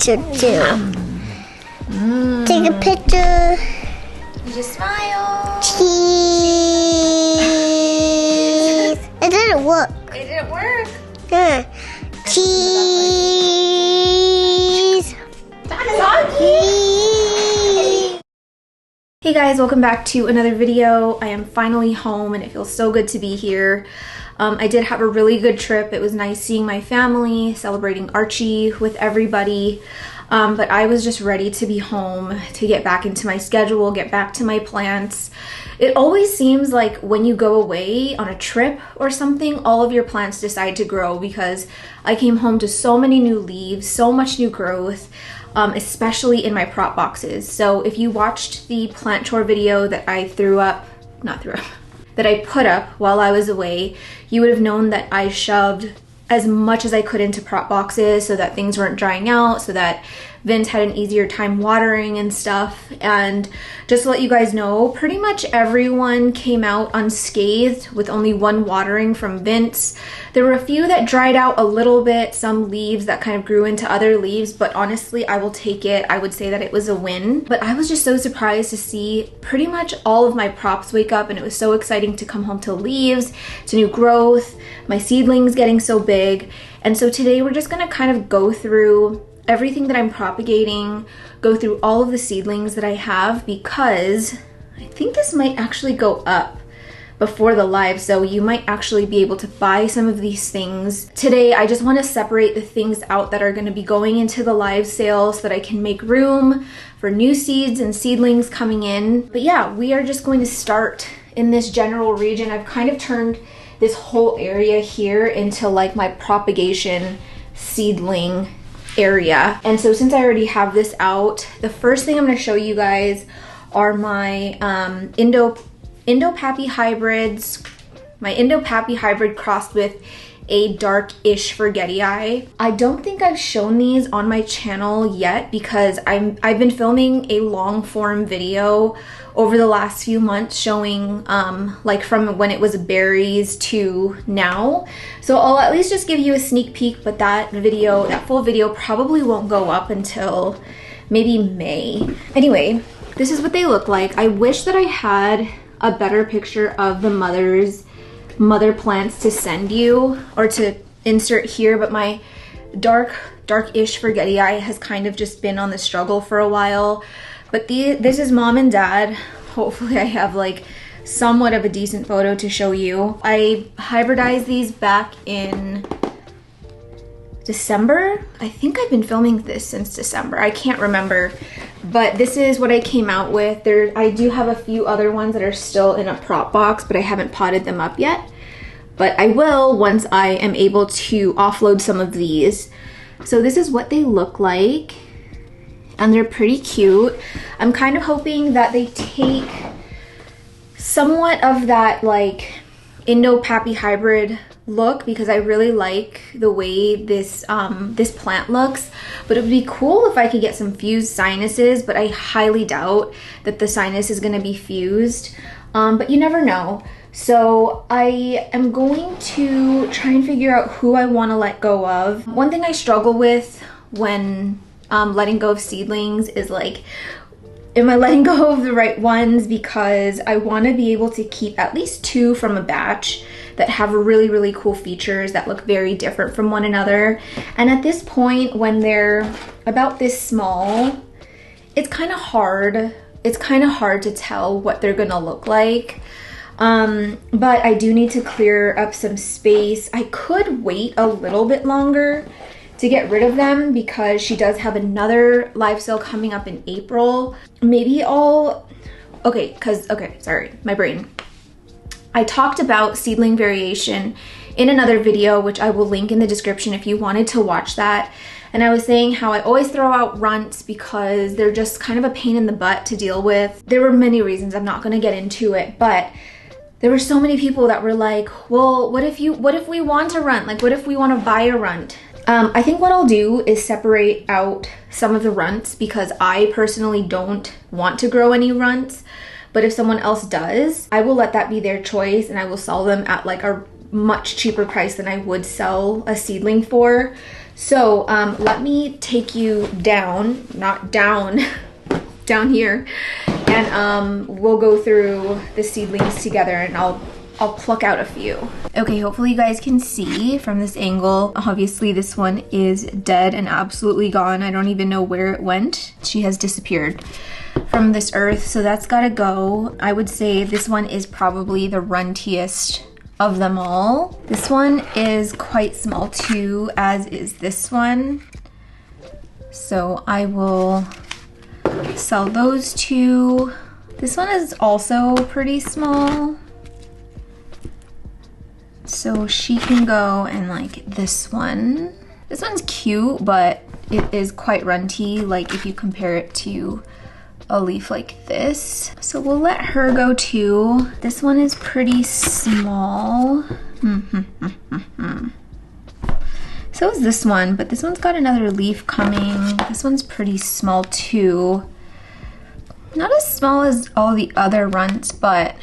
picture too. Take a picture. You just smile. Cheese. It didn't work. It didn't work. Yeah. Cheese. Cheese. Hey guys, welcome back to another video. I am finally home and it feels so good to be here. I did have a really good trip. It was nice seeing my family, celebrating Archie with everybody. But I was just ready to be home, to get back into my schedule, get back to my plants. It always seems like when you go away on a trip or something, all of your plants decide to grow, because I came home to so many new leaves, so much new growth, especially in my prop boxes. So if you watched the plant tour video that I that I put up while I was away, you would have known that I shoved as much as I could into prop boxes so that things weren't drying out, so that Vince had an easier time watering and stuff. And just to let you guys know, pretty much everyone came out unscathed with only one watering from Vince. There were a few that dried out a little bit, some leaves that kind of grew into other leaves, but honestly, I will take it. I would say that it was a win. But I was just so surprised to see pretty much all of my props wake up, and it was so exciting to come home to leaves, to new growth, my seedlings getting so big. And so today we're just gonna kind of go through everything that I'm propagating, go through all of the seedlings that I have, because I think this might actually go up before the live, so you might actually be able to buy some of these things. Today, I just want to separate the things out that are going to be going into the live sale so that I can make room for new seeds and seedlings coming in. But yeah, we are just going to start in this general region. I've kind of turned this whole area here into like my propagation seedling area. And so since I already have this out, the first thing I'm going to show you guys are my Indo-Pappy hybrids, my Indo-Pappy hybrid crossed with a dark-ish forgetii. I don't think I've shown these on my channel yet because I've been filming a long form video over the last few months showing like from when it was berries to now. So I'll at least just give you a sneak peek, but that full video probably won't go up until maybe May. Anyway, this is what they look like. I wish that I had a better picture of the mother plants to send you or to insert here, but my dark-ish forgetii has kind of just been on the struggle for a while. But this is mom and dad. Hopefully I have like somewhat of a decent photo to show you. I hybridized these back in December. I think I've been filming this since December. I can't remember, but this is what I came out with. I do have a few other ones that are still in a prop box, but I haven't potted them up yet. But I will once I am able to offload some of these. So this is what they look like, and they're pretty cute. I'm kind of hoping that they take somewhat of that like Indo-Pappy hybrid look, because I really like the way this plant looks. But it would be cool if I could get some fused sinuses, but I highly doubt that the sinus is going to be fused. But you never know. So I am going to try and figure out who I want to let go of. One thing I struggle with when letting go of seedlings is like, am I letting go of the right ones? Because I want to be able to keep at least 2 from a batch that have really, really cool features that look very different from one another. And at this point, when they're about this small, it's kind of hard. It's kind of hard to tell what they're gonna look like. But I do need to clear up some space. I could wait a little bit longer to get rid of them because she does have another live sale coming up in April. Maybe sorry, my brain. I talked about seedling variation in another video, which I will link in the description if you wanted to watch that. And I was saying how I always throw out runts because they're just kind of a pain in the butt to deal with. There were many reasons, I'm not gonna get into it, but there were so many people that were like, well, what if we want a runt? Like, what if we want to buy a runt? I think what I'll do is separate out some of the runts because I personally don't want to grow any runts. But if someone else does, I will let that be their choice, and I will sell them at like a much cheaper price than I would sell a seedling for. So let me take you down, not down, down here, and we'll go through the seedlings together, and I'll pluck out a few. Okay, hopefully you guys can see from this angle. Obviously this one is dead and absolutely gone. I don't even know where it went. She has disappeared from this earth, so that's gotta go. I would say this one is probably the runtiest of them all. This one is quite small too, as is this one. So I will sell those two. This one is also pretty small, so she can go, and like this one. This one's cute, but it is quite runty, like if you compare it to a leaf like this. So we'll let her go too. This one is pretty small. So is this one, but this one's got another leaf coming. This one's pretty small too. Not as small as all the other runts, but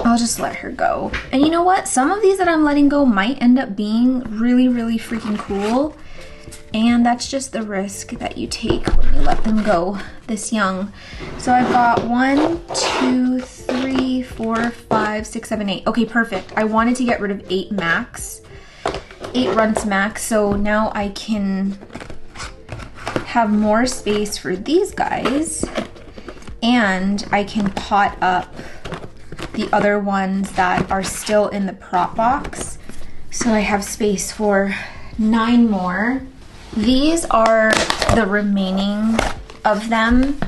I'll just let her go. And you know what? Some of these that I'm letting go might end up being really, really freaking cool. And that's just the risk that you take when you let them go this young. So I've got 1, 2, 3, 4, 5, 6, 7, 8. Okay, perfect. I wanted to get rid of 8 max. 8 runts max. So now I can have more space for these guys. And I can pot up the other ones that are still in the prop box. So I have space for 9 more. These are the remaining of them.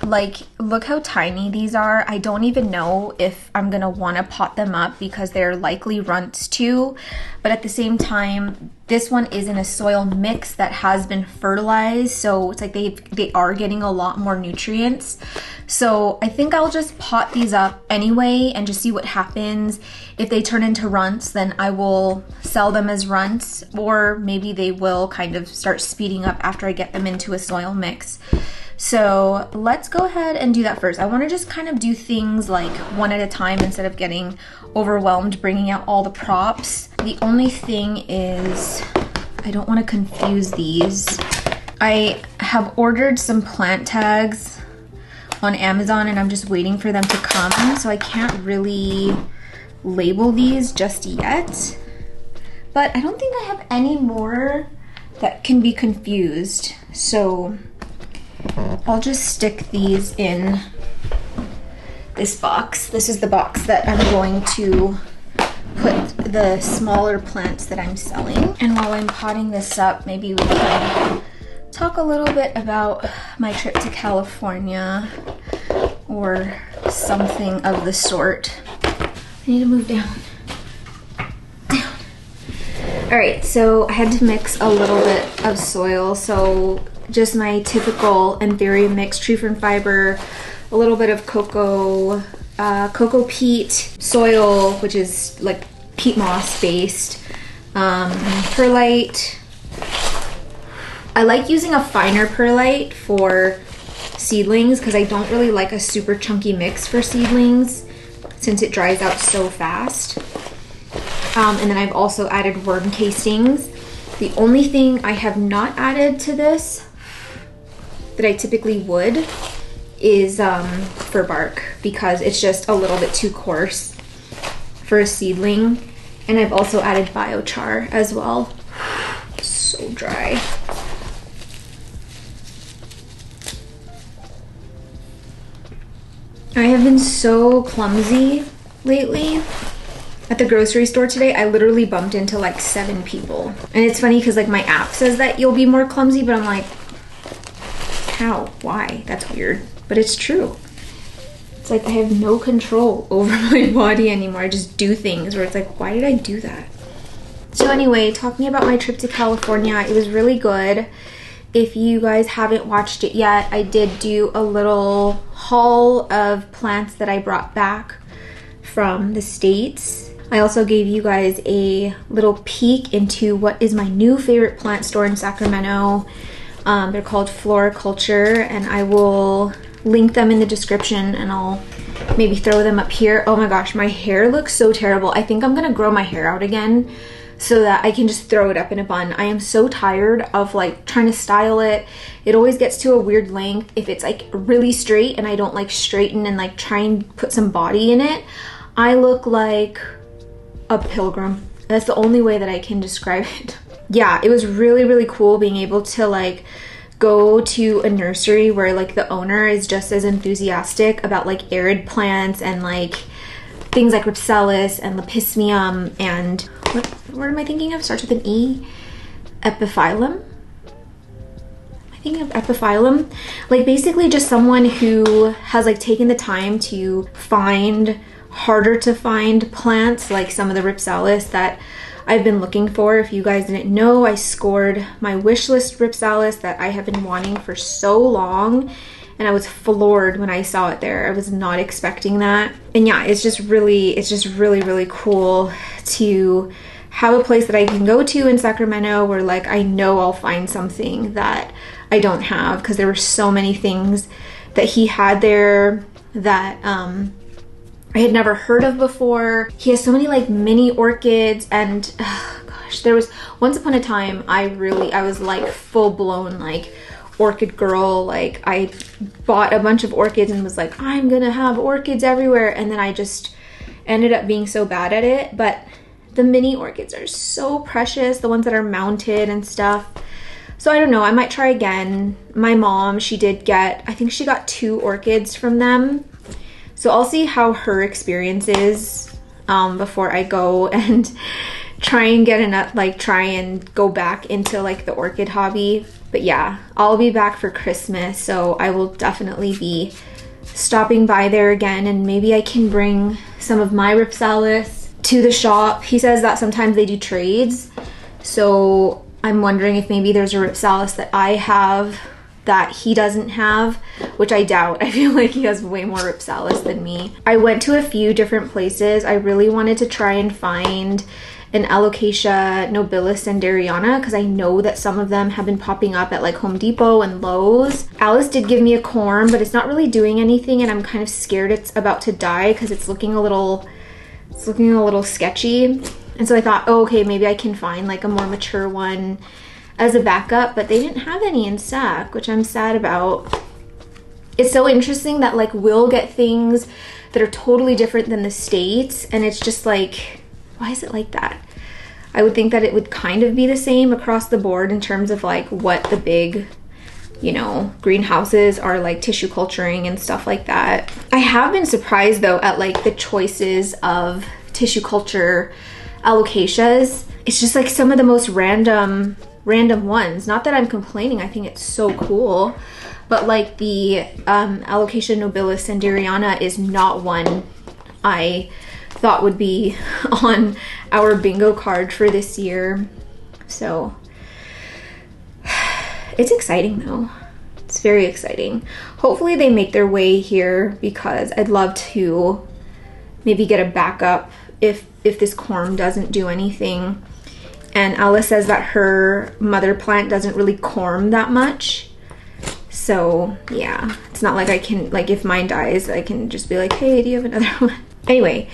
Like, look how tiny these are. I don't even know if I'm gonna wanna pot them up because they're likely runts too. But at the same time, this one is in a soil mix that has been fertilized. So it's like they are getting a lot more nutrients. So I think I'll just pot these up anyway and just see what happens. If they turn into runts, then I will sell them as runts, or maybe they will kind of start speeding up after I get them into a soil mix. So let's go ahead and do that first. I want to just kind of do things like one at a time instead of getting overwhelmed bringing out all the props. The only thing is I don't want to confuse these. I have ordered some plant tags on Amazon and I'm just waiting for them to come, so I can't really label these just yet. But I don't think I have any more that can be confused, so I'll just stick these in this box. This is the box that I'm going to put the smaller plants that I'm selling. And while I'm potting this up, maybe we can talk a little bit about my trip to California or something of the sort. I need to move down. All right, so I had to mix a little bit of soil. So just my typical and very mixed tree fern fiber, a little bit of cocoa peat, soil, which is like peat moss based, perlite. I like using a finer perlite for seedlings because I don't really like a super chunky mix for seedlings since it dries out so fast. And then I've also added worm castings. The only thing I have not added to this that I typically would is fir bark, because it's just a little bit too coarse for a seedling. And I've also added biochar as well. So dry. I have been so clumsy lately. At the grocery store today, I literally bumped into like 7 people. And it's funny because like my app says that you'll be more clumsy, but I'm like, how? Why? That's weird. But it's true. It's like I have no control over my body anymore. I just do things where it's like, why did I do that? So anyway, talking about my trip to California, it was really good. If you guys haven't watched it yet, I did do a little haul of plants that I brought back from the States. I also gave you guys a little peek into what is my new favorite plant store in Sacramento. They're called Floriculture, and I will link them in the description, and I'll maybe throw them up here. Oh my gosh, my hair looks so terrible. I think I'm gonna grow my hair out again so that I can just throw it up in a bun. I am so tired of like trying to style it. It always gets to a weird length if it's like really straight and I don't like straighten and like try and put some body in it. I look like a pilgrim. That's the only way that I can describe it. Yeah, it was really, really cool being able to like go to a nursery where like the owner is just as enthusiastic about like arid plants and like things like Ripsalis and Lepismium and what am I thinking of? Starts with an E. Epiphyllum? Am I thinking of Epiphyllum? Like basically just someone who has like taken the time to find harder to find plants like some of the Ripsalis that I've been looking for. If you guys didn't know, I scored my wish list Ripsalis that I have been wanting for so long, and I was floored when I saw it there. I was not expecting that. And yeah, it's just really, really cool to have a place that I can go to in Sacramento where like I know I'll find something that I don't have, because there were so many things that he had there that I had never heard of before. He has so many like mini orchids, and gosh, there was once upon a time I was like full blown like orchid girl. Like I bought a bunch of orchids and was like, I'm gonna have orchids everywhere, and then I just ended up being so bad at it. But the mini orchids are so precious, the ones that are mounted and stuff. So I don't know, I might try again. My mom, she did get, I think she got 2 orchids from them. So I'll see how her experience is before I go and try and get enough, like try and go back into like the orchid hobby. But yeah, I'll be back for Christmas, so I will definitely be stopping by there again, and maybe I can bring some of my Ripsalis to the shop. He says that sometimes they do trades, so I'm wondering if maybe there's a Ripsalis that I have that he doesn't have, which I doubt. I feel like he has way more Ripsalis than me. I went to a few different places. I really wanted to try and find an Alocasia nobilis and Dariana, because I know that some of them have been popping up at like Home Depot and Lowe's. Alice did give me a corm, but it's not really doing anything, and I'm kind of scared it's about to die because it's looking a little sketchy. And so I thought, oh, okay, maybe I can find like a more mature one as a backup, but they didn't have any in Sac, which I'm sad about. It's so interesting that like we'll get things that are totally different than the States, and it's just like, why is it like that? I would think that it would kind of be the same across the board in terms of like what the big, you know, greenhouses are like tissue culturing and stuff like that. I have been surprised though at like the choices of tissue culture alocasias. It's just like some of the most random ones. Not that I'm complaining, I think it's so cool, but like the Alocasia nobilis and Dariana is not one I thought would be on our bingo card for this year. So it's exciting though. It's very exciting. Hopefully they make their way here, because I'd love to maybe get a backup if this corm doesn't do anything. And Alice says that her mother plant doesn't really corm that much. So yeah, it's not like I can, like if mine dies, I can just be like, hey, do you have another one? Anyway,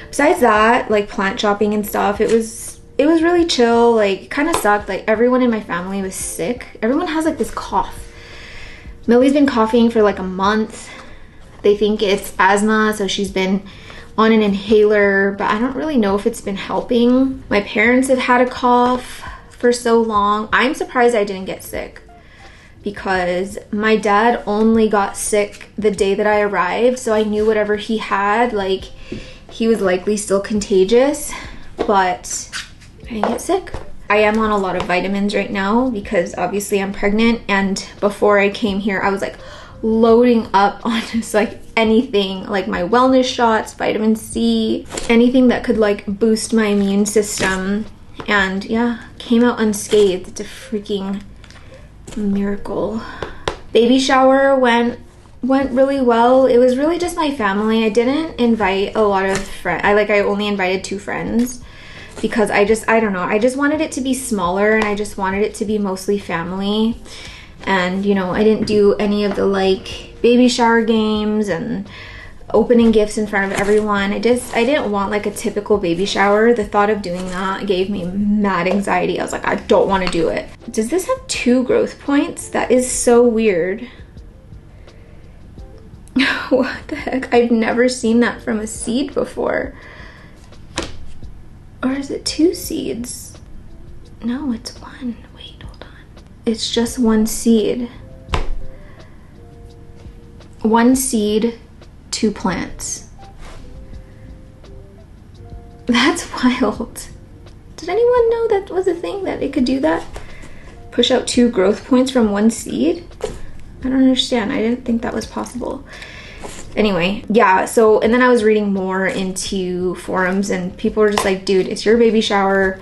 besides that, like plant shopping and stuff, it was really chill. Like kind of sucked. Like everyone in my family was sick. Everyone has like this cough. Millie's been coughing for like a month. They think it's asthma, so she's been on an inhaler, but I don't really know if it's been helping. My parents have had a cough for so long. I'm surprised I didn't get sick, because my dad only got sick the day that I arrived, so I knew whatever he had, like, he was likely still contagious, but I didn't get sick. I am on a lot of vitamins right now because obviously I'm pregnant, and before I came here I was like loading up on just like anything, like my wellness shots, vitamin C, anything that could like boost my immune system, and yeah, came out unscathed. It's a freaking miracle. Baby shower went really well. It was really just my family. I didn't invite a lot of friends. I only invited 2 friends because I don't know, I just wanted it to be smaller, and I just wanted it to be mostly family. And you know, I didn't do any of the like baby shower games and opening gifts in front of everyone. I didn't want like a typical baby shower. The thought of doing that gave me mad anxiety. I was like, I don't want to do it. Does this have 2 growth points? That is so weird. What the heck? I've never seen that from a seed before. Or is it 2 seeds? No, it's 1. Wait, hold on. It's just 1 seed. 1 seed, 2 plants. That's wild. Did anyone know that was a thing, that it could do that? Push out 2 growth points from 1 seed? I don't understand. I didn't think that was possible. Anyway, yeah, so, and then I was reading more into forums and people were just like, dude, it's your baby shower.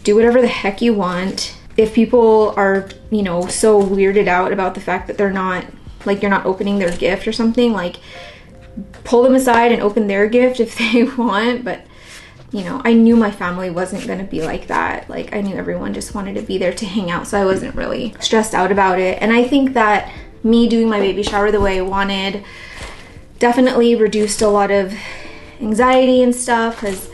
Do whatever the heck you want. If people are, you know, so weirded out about the fact that they're not, like, you're not opening their gift or something, like, pull them aside and open their gift if they want. But, you know, I knew my family wasn't going to be like that. Like, I knew everyone just wanted to be there to hang out, so I wasn't really stressed out about it. And I think that me doing my baby shower the way I wanted definitely reduced a lot of anxiety and stuff, because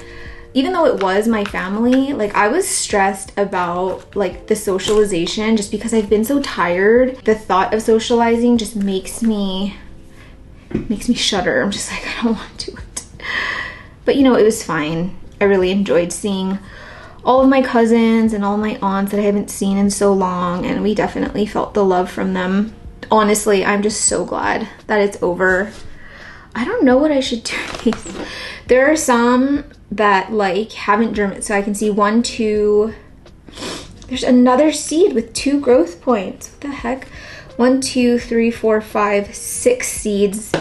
even though it was my family, like, I was stressed about like the socialization just because I've been so tired. The thought of socializing just makes me shudder. I'm just like, I don't want to do it. But you know, it was fine. I really enjoyed seeing all of my cousins and all my aunts that I haven't seen in so long, and we definitely felt the love from them. Honestly, I'm just so glad that it's over. I don't know what I should do. There are some that like haven't germinated, so I can see 1, 2. There's another seed with 2 growth points. What the heck? 1, 2, 3, 4, 5, 6 seeds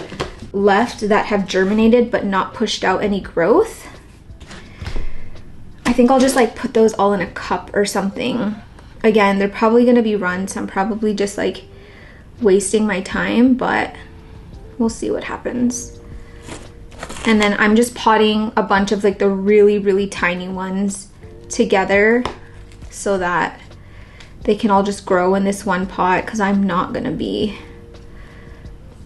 left that have germinated but not pushed out any growth. I think I'll just like put those all in a cup or something. Again, they're probably gonna be run, so I'm probably just like wasting my time, but we'll see what happens. And then I'm just potting a bunch of like the really, really tiny ones together so that they can all just grow in this one pot, because I'm not gonna be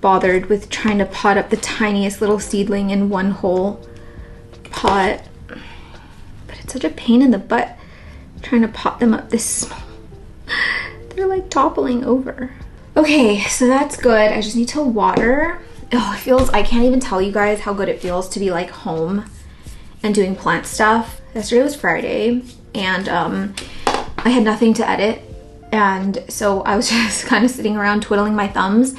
bothered with trying to pot up the tiniest little seedling in one whole pot. But it's such a pain in the butt trying to pot them up this small. They're like toppling over. Okay, so that's good. I just need to water. Oh, it feels, I can't even tell you guys how good it feels to be like home and doing plant stuff. Yesterday was Friday and I had nothing to edit, and so I was just kind of sitting around twiddling my thumbs.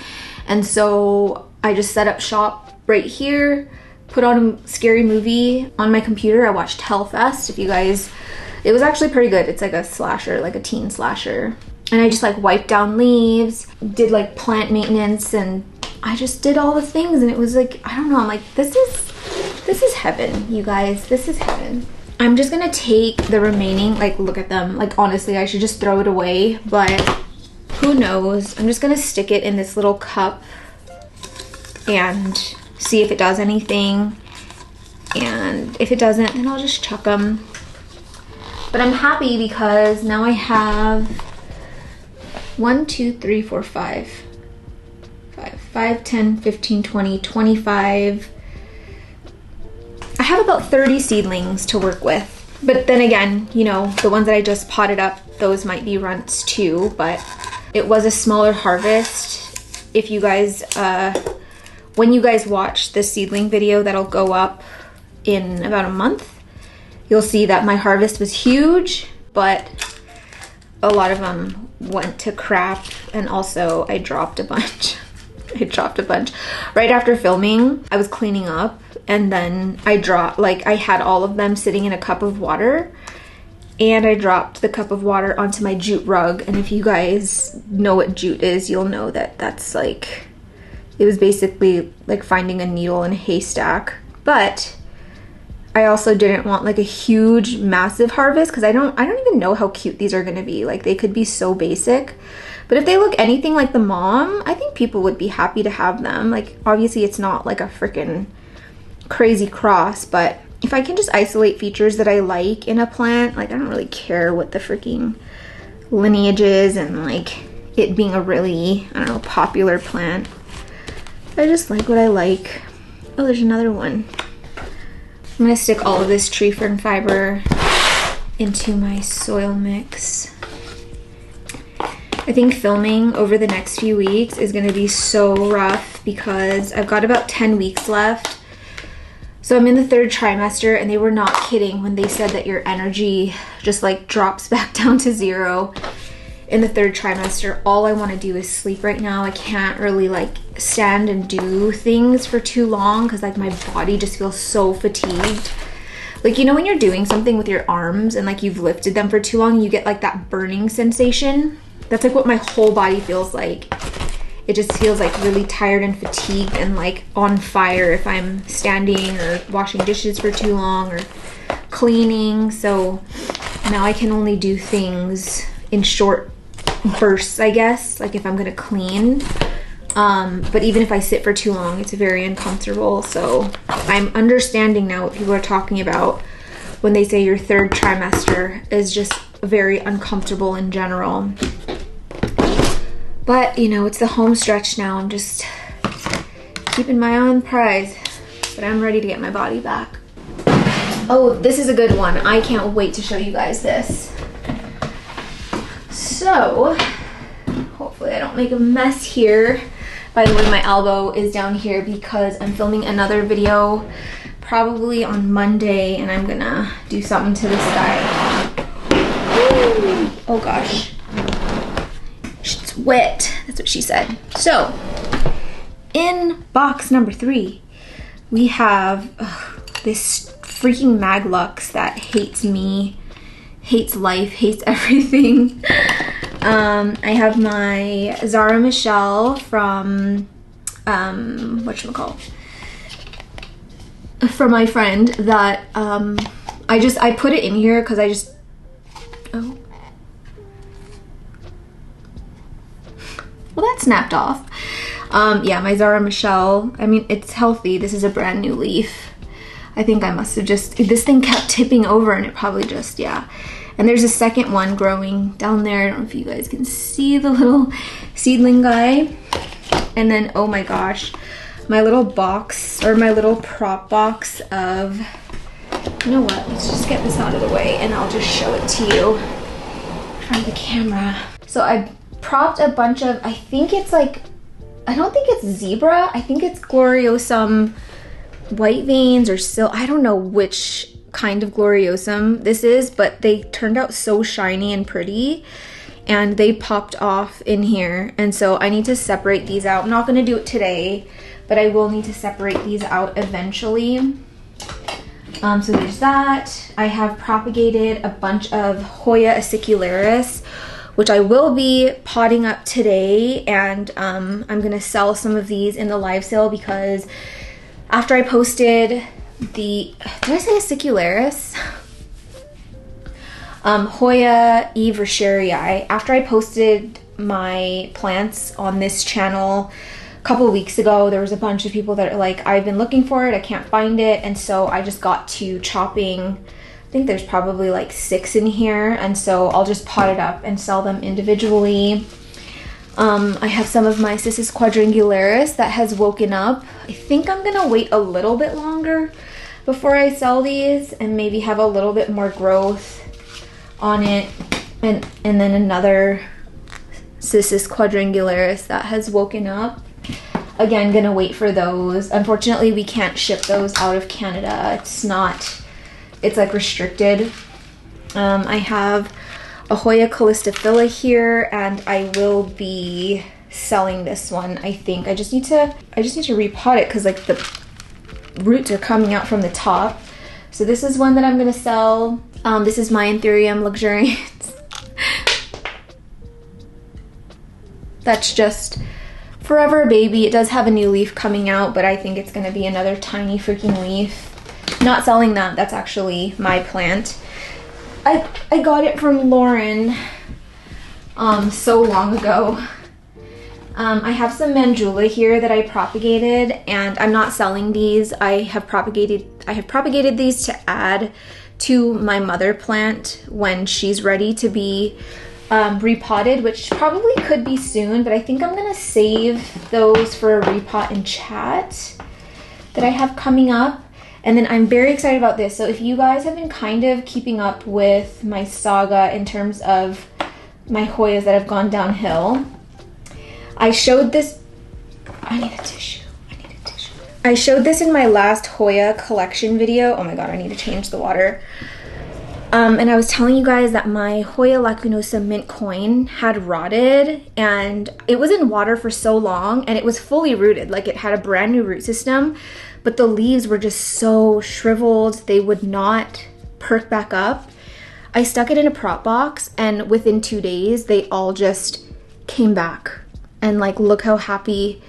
And so I just set up shop right here, put on a scary movie on my computer. I watched Hellfest. If you guys, it was actually pretty good. It's like a slasher, like a teen slasher. And I just like wiped down leaves, did like plant maintenance, and I just did all the things, and it was like, I don't know, I'm like, this is heaven, you guys. This is heaven. I'm just gonna take the remaining, like, look at them. Like, honestly, I should just throw it away, but who knows? I'm just gonna stick it in this little cup and see if it does anything. And if it doesn't, then I'll just chuck them. But I'm happy because now I have 1, 2, 3, 4, 5, 10, 15, 20, 25. I have about 30 seedlings to work with. But then again, you know, the ones that I just potted up, those might be runts too, but it was a smaller harvest. If you guys, when you guys watch the seedling video that'll go up in about a month, you'll see that my harvest was huge, but a lot of them went to crap, and also I dropped a bunch. I dropped a bunch. Right after filming, I was cleaning up, and then I dropped, like, I had all of them sitting in a cup of water, and I dropped the cup of water onto my jute rug. And if you guys know what jute is, you'll know that that's like, it was basically like finding a needle in a haystack. But I also didn't want like a huge, massive harvest, because I don't even know how cute these are gonna be. Like, they could be so basic. But if they look anything like the mom, I think people would be happy to have them. Like, obviously it's not like a freaking crazy cross, but if I can just isolate features that I like in a plant, like, I don't really care what the freaking lineage is, and like it being a really, I don't know, popular plant. I just like what I like. Oh, there's another one. I'm gonna stick all of this tree fern fiber into my soil mix. I think filming over the next few weeks is gonna be so rough because I've got about 10 weeks left. So I'm in the 3rd trimester, and they were not kidding when they said that your energy just like drops back down to 0 in the 3rd trimester. All I wanna do is sleep right now. I can't really like stand and do things for too long because like my body just feels so fatigued. Like, you know when you're doing something with your arms and like you've lifted them for too long, you get like that burning sensation? That's like what my whole body feels like. It just feels like really tired and fatigued and like on fire if I'm standing or washing dishes for too long or cleaning. So now I can only do things in short bursts, I guess, like if I'm gonna clean. But even if I sit for too long, it's very uncomfortable. So I'm understanding now what people are talking about when they say your 3rd trimester is just very uncomfortable in general. But, you know, it's the home stretch now. I'm just keeping my eye on the prize, but I'm ready to get my body back. Oh, this is a good one. I can't wait to show you guys this. So, hopefully I don't make a mess here. By the way, my elbow is down here because I'm filming another video probably on Monday, and I'm gonna do something to this guy. Woo! Oh gosh. It's wet. That's what she said. So, in box number 3, we have this freaking Maglux that hates me, hates life, hates everything. I have my Zara Michelle from, whatchamacallit, from my friend that, I put it in here because I just, oh. Well, that snapped off. Yeah, my Zara Michelle. I mean, it's healthy. This is a brand new leaf. I think I must have just, this thing kept tipping over and it probably just, yeah. And there's a second one growing down there. I don't know if you guys can see the little seedling guy. And then, oh my gosh, my little box, or my little prop box of, you know what, let's just get this out of the way and I'll just show it to you from the camera. So I propped a bunch of, I think it's like, I don't think it's zebra, I think it's gloriosum white veins or I don't know which kind of gloriosum this is, but they turned out so shiny and pretty and they popped off in here, and so I need to separate these out. I'm not going to do it today, but I will need to separate these out eventually. So there's that. I have propagated a bunch of Hoya acicularis, which I will be potting up today, and I'm gonna sell some of these in the live sale because after I posted the, did I say acicularis? Hoya eversherii. After I posted my plants on this channel a couple of weeks ago, there was a bunch of people that are like, I've been looking for it, I can't find it, and so I just got to chopping. I think there's probably like 6 in here, and so I'll just pot it up and sell them individually. I have some of my Cissus quadrangularis that has woken up. I think I'm gonna wait a little bit longer before I sell these and maybe have a little bit more growth on it. And then another Cissus quadrangularis that has woken up. Again, gonna wait for those. Unfortunately, we can't ship those out of Canada. It's like restricted. I have a Hoya callistophila here, and I will be selling this one, I think. I just need to repot it because like the roots are coming out from the top. So this is one that I'm gonna sell. This is my Anthurium luxurians. That's just forever a baby. It does have a new leaf coming out, but I think it's gonna be another tiny freaking leaf. Not selling that, that's actually my plant. I got it from Lauren so long ago. I have some Manjula here that I propagated, and I'm not selling these. I have propagated these to add to my mother plant when she's ready to be repotted, which probably could be soon, but I think I'm gonna save those for a repot and chat. that I have coming up. And then I'm very excited about this. So if you guys have been kind of keeping up with my saga in terms of my Hoyas that have gone downhill, I showed this, I need a tissue. I showed this in my last Hoya collection video. Oh my God, I need to change the water. And I was telling you guys that my Hoya Lacunosa mint coin had rotted, and it was in water for so long and it was fully rooted. Like, it had a brand new root system, but the leaves were just so shriveled. They would not perk back up. I stuck it in a prop box, and within 2 days, they all just came back. And like, look how happy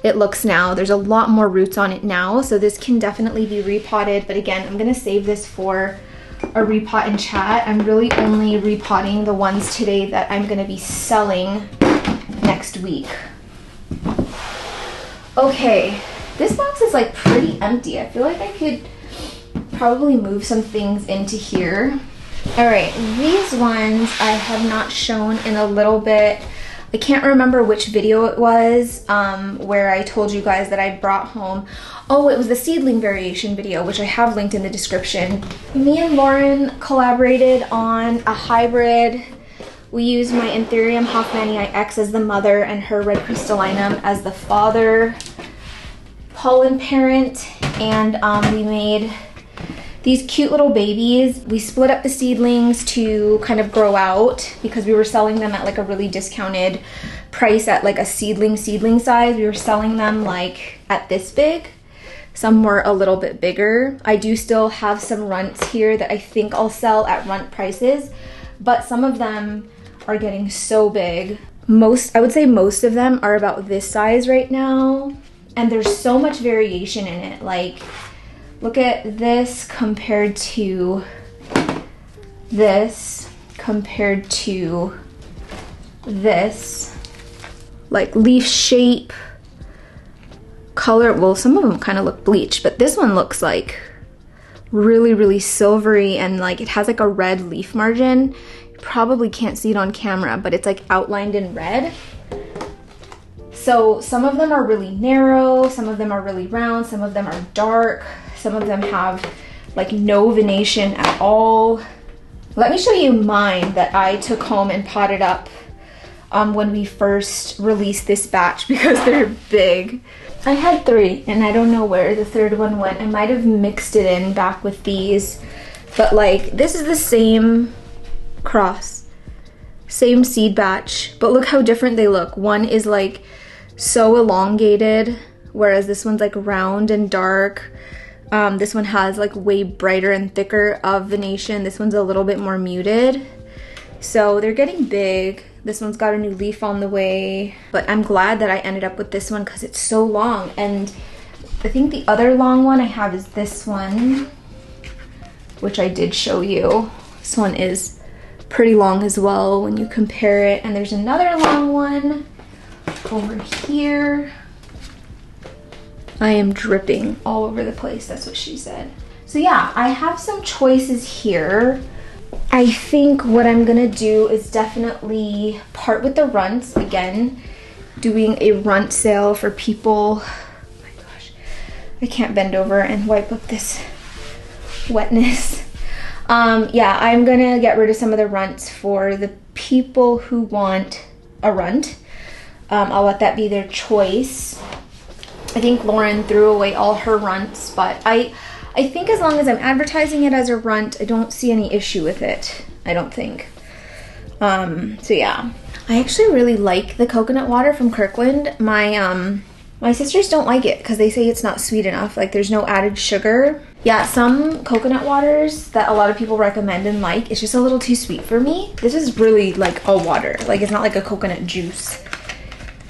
it looks now. There's a lot more roots on it now, so this can definitely be repotted. But again, I'm gonna save this for a repot and chat. I'm really only repotting the ones today that I'm gonna be selling next week. Okay, this box is like pretty empty. I feel like I could probably move some things into here. All right, these ones I have not shown in a little bit. I can't remember which video it was where I told you guys that I brought home. Oh, it was the seedling variation video, which I have linked in the description. Me and Lauren collaborated on a hybrid. We used my Anthurium hoffmanii X as the mother and her red crystallinum as the father pollen parent, and we made these cute little babies. We split up the seedlings to kind of grow out because we were selling them at like a really discounted price at like a seedling size. We were selling them like at this big. Some were a little bit bigger. I do still have some runts here that I think I'll sell at runt prices, but some of them are getting so big. I would say most of them are about this size right now, and there's so much variation in it. Like, look at this compared to this, compared to this. Like, leaf shape, color. Well, some of them kind of look bleached, but this one looks like really, really silvery, and like it has like a red leaf margin. You probably can't see it on camera, but it's like outlined in red. So some of them are really narrow, some of them are really round, some of them are dark. Some of them have like no venation at all. Let me show you mine that I took home and potted up when we first released this batch because they're big. I had 3 and I don't know where the 3rd one went. I might have mixed it in back with these, but like, this is the same cross, same seed batch, but look how different they look. One is like so elongated, whereas this one's like round and dark. This one has like way brighter and thicker of venation. This one's a little bit more muted. So they're getting big. This one's got a new leaf on the way, but I'm glad that I ended up with this one because it's so long. And I think the other long one I have is this one, which I did show you. This one is pretty long as well when you compare it. And there's another long one over here. I am dripping all over the place, that's what she said. So yeah, I have some choices here. I think what I'm gonna do is definitely part with the runts. Again, doing a runt sale for people. Oh my gosh, I can't bend over and wipe up this wetness. Yeah, I'm gonna get rid of some of the runts for the people who want a runt. I'll let that be their choice. I think Lauren threw away all her runts, but I think as long as I'm advertising it as a runt, I don't see any issue with it. I don't think. So yeah. I actually really like the coconut water from Kirkland. My sisters don't like it because they say it's not sweet enough. Like, there's no added sugar. Yeah, some coconut waters that a lot of people recommend and like, it's just a little too sweet for me. This is really like a water. Like, it's not like a coconut juice.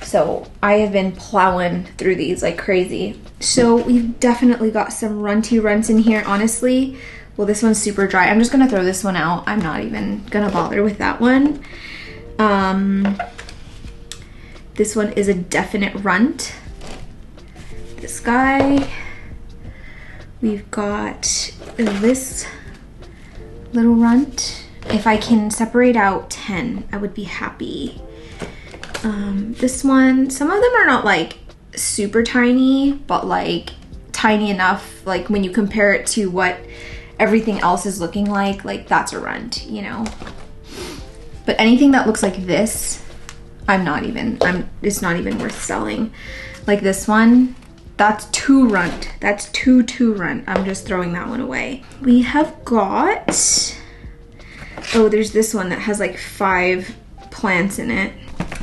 So I have been plowing through these like crazy. So we've definitely got some runty runts in here, honestly. Well, this one's super dry. I'm just gonna throw this one out. I'm not even gonna bother with that one. This one is a definite runt. This guy. We've got this little runt. If I can separate out 10, I would be happy. This one, some of them are not like super tiny, but like tiny enough, like when you compare it to what everything else is looking like that's a runt, you know. But anything that looks like this, it's not even worth selling. Like this one, that's too runt. That's too runt. I'm just throwing that one away. We have got, oh, there's this one that has like 5 plants in it.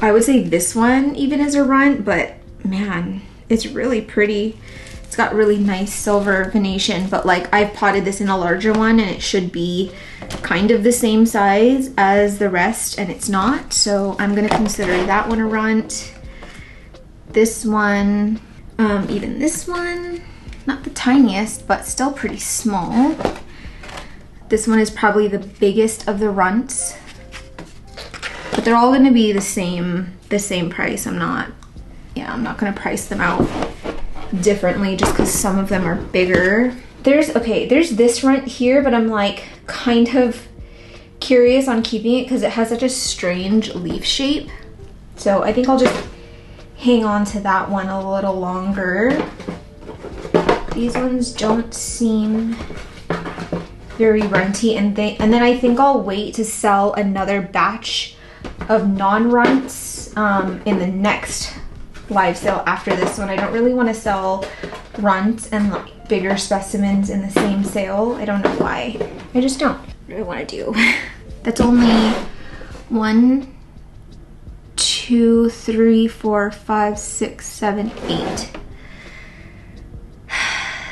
I would say this one even is a runt, but man, it's really pretty. It's got really nice silver venation, but like I've potted this in a larger one and it should be kind of the same size as the rest, and it's not, so I'm gonna consider that one a runt. This one, even this one, not the tiniest, but still pretty small. This one is probably the biggest of the runts, but they're all gonna be the same price. I'm not gonna price them out differently just because some of them are bigger. There's this runt here, but I'm like kind of curious on keeping it because it has such a strange leaf shape. So I think I'll just hang on to that one a little longer. These ones don't seem very runty, and then I think I'll wait to sell another batch of non-runts in the next live sale after this one. I don't really want to sell runts and like bigger specimens in the same sale. I don't know why. I just don't really want to do. That's only 1, 2, 3, 4, 5, 6, 7, 8.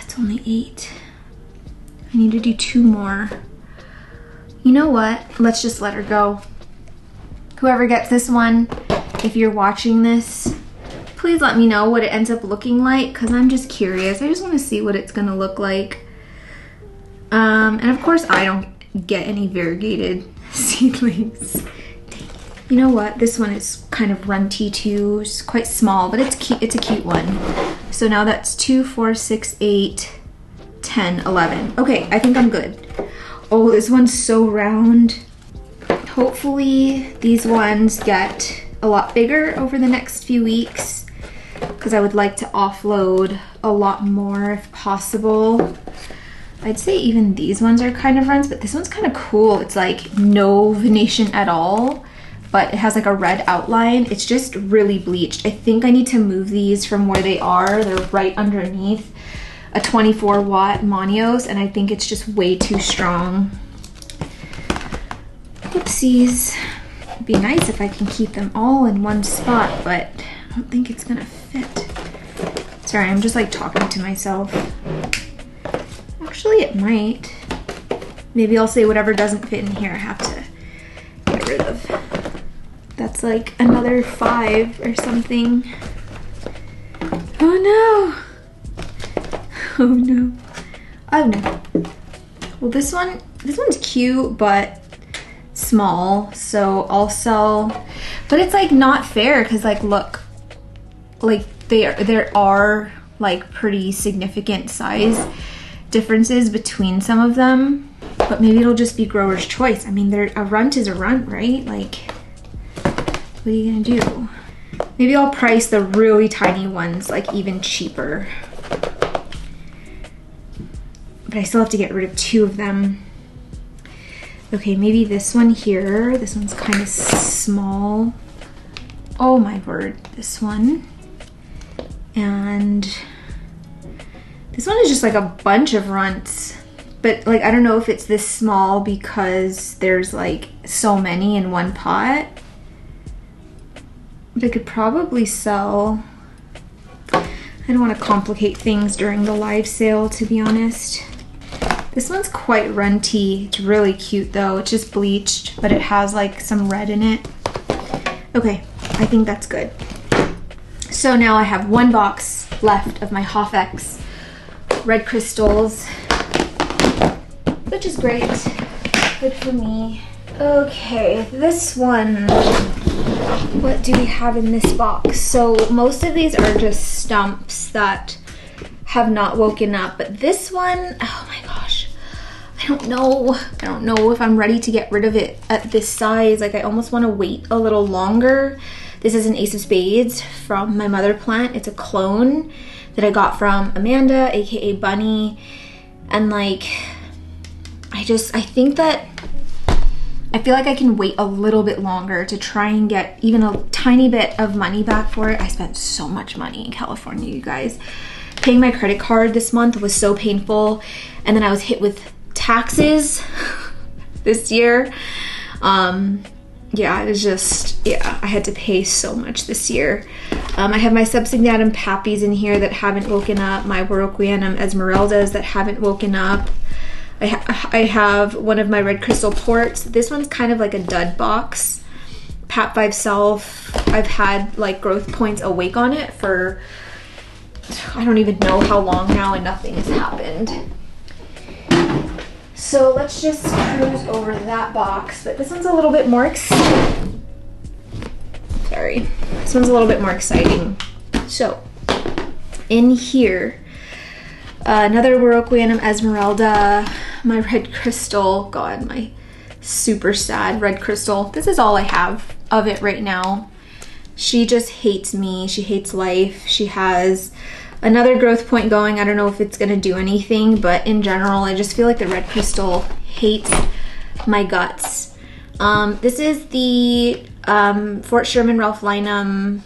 It's only 8. I need to do 2 more. You know what? Let's just let her go. Whoever gets this one, if you're watching this, please let me know what it ends up looking like, because I'm just curious. I just want to see what it's gonna look like. And of course I don't get any variegated seedlings. You know what? This one is kind of runty too. It's quite small, but it's cute. It's a cute one. So now that's 2, 4, 6, 8, 10, 11. Okay, I think I'm good. Oh, this one's so round. Hopefully these ones get a lot bigger over the next few weeks, because I would like to offload a lot more if possible. I'd say even these ones are kind of runts, but this one's kind of cool. It's like no venation at all, but it has like a red outline. It's just really bleached. I think I need to move these from where they are. They're right underneath a 24-watt Manios, and I think it's just way too strong. Whoopsies. It'd be nice if I can keep them all in one spot, but I don't think it's gonna fit. Sorry, I'm just like talking to myself. Actually, it might. Maybe I'll say whatever doesn't fit in here I have to get rid of. That's like another 5 or something. Oh no! Oh no. Oh no. Well, this one's cute, but small, so I'll sell, but it's like not fair because like look, like there are like pretty significant size differences between some of them, but maybe it'll just be grower's choice. I mean, a runt is a runt, right? Like, what are you gonna do? Maybe I'll price the really tiny ones like even cheaper, but I still have to get rid of 2 of them. Okay, maybe this one here. This one's kind of small. Oh my word, this one. And this one is just like a bunch of runts. But like, I don't know if it's this small because there's like so many in one pot. But I could probably sell. I don't want to complicate things during the live sale, to be honest. This one's quite runty. It's really cute though. It's just bleached, but it has like some red in it. Okay, I think that's good. So now I have 1 box left of my Hofex red crystals, which is great. Good for me. Okay, this one. What do we have in this box? So most of these are just stumps that have not woken up, but this one, oh my gosh, I don't know if I'm ready to get rid of it at this size. Like, I almost want to wait a little longer. This is an Ace of Spades from my mother plant. It's a clone that I got from Amanda, aka Bunny. And like, I think that I feel like I can wait a little bit longer to try and get even a tiny bit of money back for it. I spent so much money in California, you guys. Paying my credit card this month was so painful. And then I was hit with taxes this year. Yeah, it was just, yeah, I had to pay so much this year. I have my subsignatum pappies in here that haven't woken up, my Warocqueanum esmeraldas that haven't woken up. I have one of my red crystal ports. This one's kind of like a dud box. Pap 5 Self, I've had like growth points awake on it for, I don't even know how long now, and nothing has happened. So let's just cruise over that box, but this one's a little bit more exciting. Sorry, this one's a little bit more exciting. So in here, another Warocqueanum Esmeralda, my red crystal, God, my super sad red crystal. This is all I have of it right now. She just hates me, she hates life. She has another growth point going. I don't know if it's gonna do anything, but in general, I just feel like the red crystal hates my guts. This is the Fort Sherman Ralph Lynam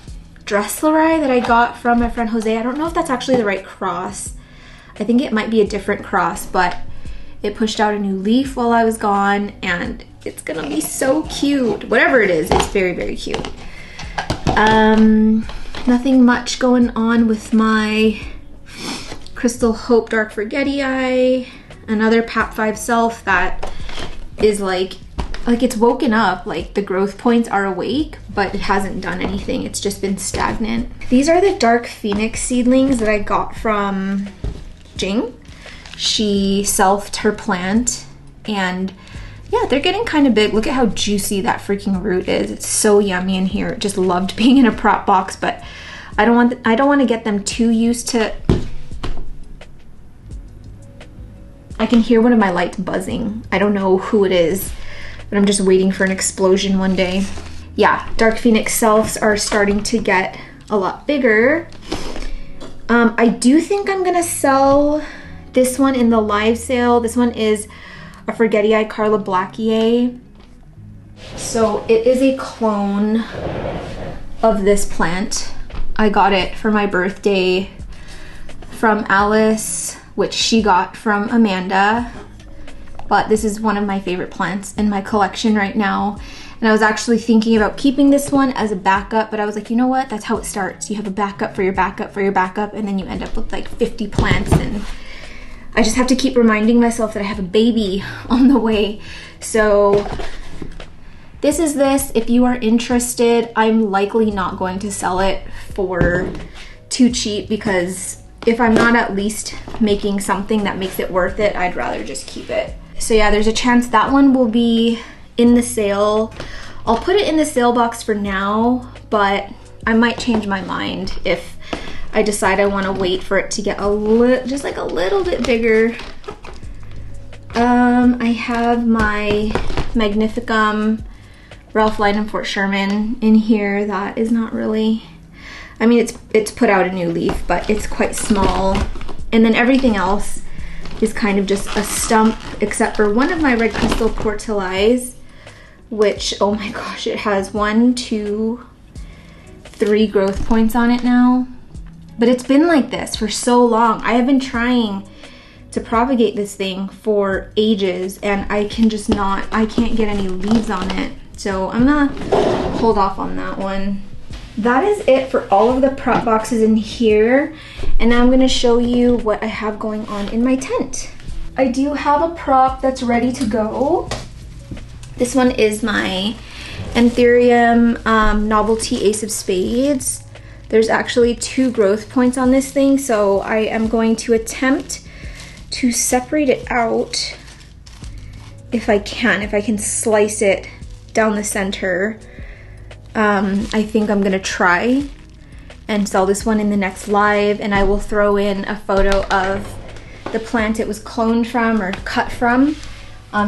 Dressleri that I got from my friend Jose. I don't know if that's actually the right cross. I think it might be a different cross, but it pushed out a new leaf while I was gone, and it's gonna be so cute. Whatever it is, it's very, very cute. Nothing much going on with my Crystal Hope Dark Forgetii. Another Pap 5 Self that is like it's woken up, like the growth points are awake, but it hasn't done anything. It's just been stagnant. These are the Dark Phoenix seedlings that I got from Jing. She selfed her plant, and yeah, they're getting kind of big. Look at how juicy that freaking root is. It's so yummy in here. Just loved being in a prop box, but I don't want to get them too used to. I can hear one of my lights buzzing. I don't know who it is, but I'm just waiting for an explosion one day. Yeah, Dark Phoenix selves are starting to get a lot bigger. I do think I'm gonna sell this one in the live sale. This one is a Forgetii Carla Blackier. So it is a clone of this plant. I got it for my birthday from Alice, which she got from Amanda. But this is one of my favorite plants in my collection right now. And I was actually thinking about keeping this one as a backup, but I was like, you know what? That's how it starts. You have a backup for your backup for your backup, and then you end up with like 50 plants, and I just have to keep reminding myself that I have a baby on the way. So this is this. If you are interested, I'm likely not going to sell it for too cheap, because if I'm not at least making something that makes it worth it, I'd rather just keep it. So yeah, there's a chance that one will be in the sale. I'll put it in the sale box for now, but I might change my mind if I decide I want to wait for it to get just like a little bit bigger. I have my Magnificum Ralph Lynam Fort Sherman in here. That is not really, I mean, it's put out a new leaf, but it's quite small. And then everything else is kind of just a stump, except for one of my red crystal portulais, which, oh my gosh, it has 1, 2, 3 growth points on it now. But it's been like this for so long. I have been trying to propagate this thing for ages, and I can just not, I can't get any leaves on it. So I'm gonna hold off on that one. That is it for all of the prop boxes in here. And now I'm gonna show you what I have going on in my tent. I do have a prop that's ready to go. This one is my Anthurium Novelty Ace of Spades. There's actually 2 growth points on this thing, so I am going to attempt to separate it out if I can slice it down the center. I think I'm gonna try and sell this one in the next live, and I will throw in a photo of the plant it was cloned from or cut from.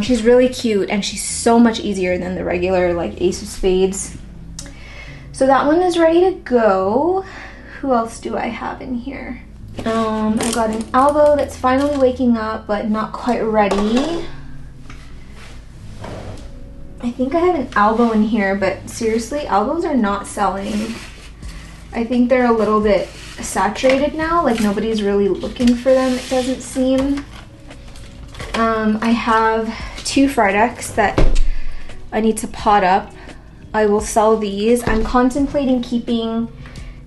She's really cute, and she's so much easier than the regular like Ace of Spades. So that one is ready to go. Who else do I have in here? I got an elbow that's finally waking up, but not quite ready. I think I have an elbow in here, but seriously, elbows are not selling. I think they're a little bit saturated now, like nobody's really looking for them, it doesn't seem. I have 2 fried eggs that I need to pot up. I will sell these. I'm contemplating keeping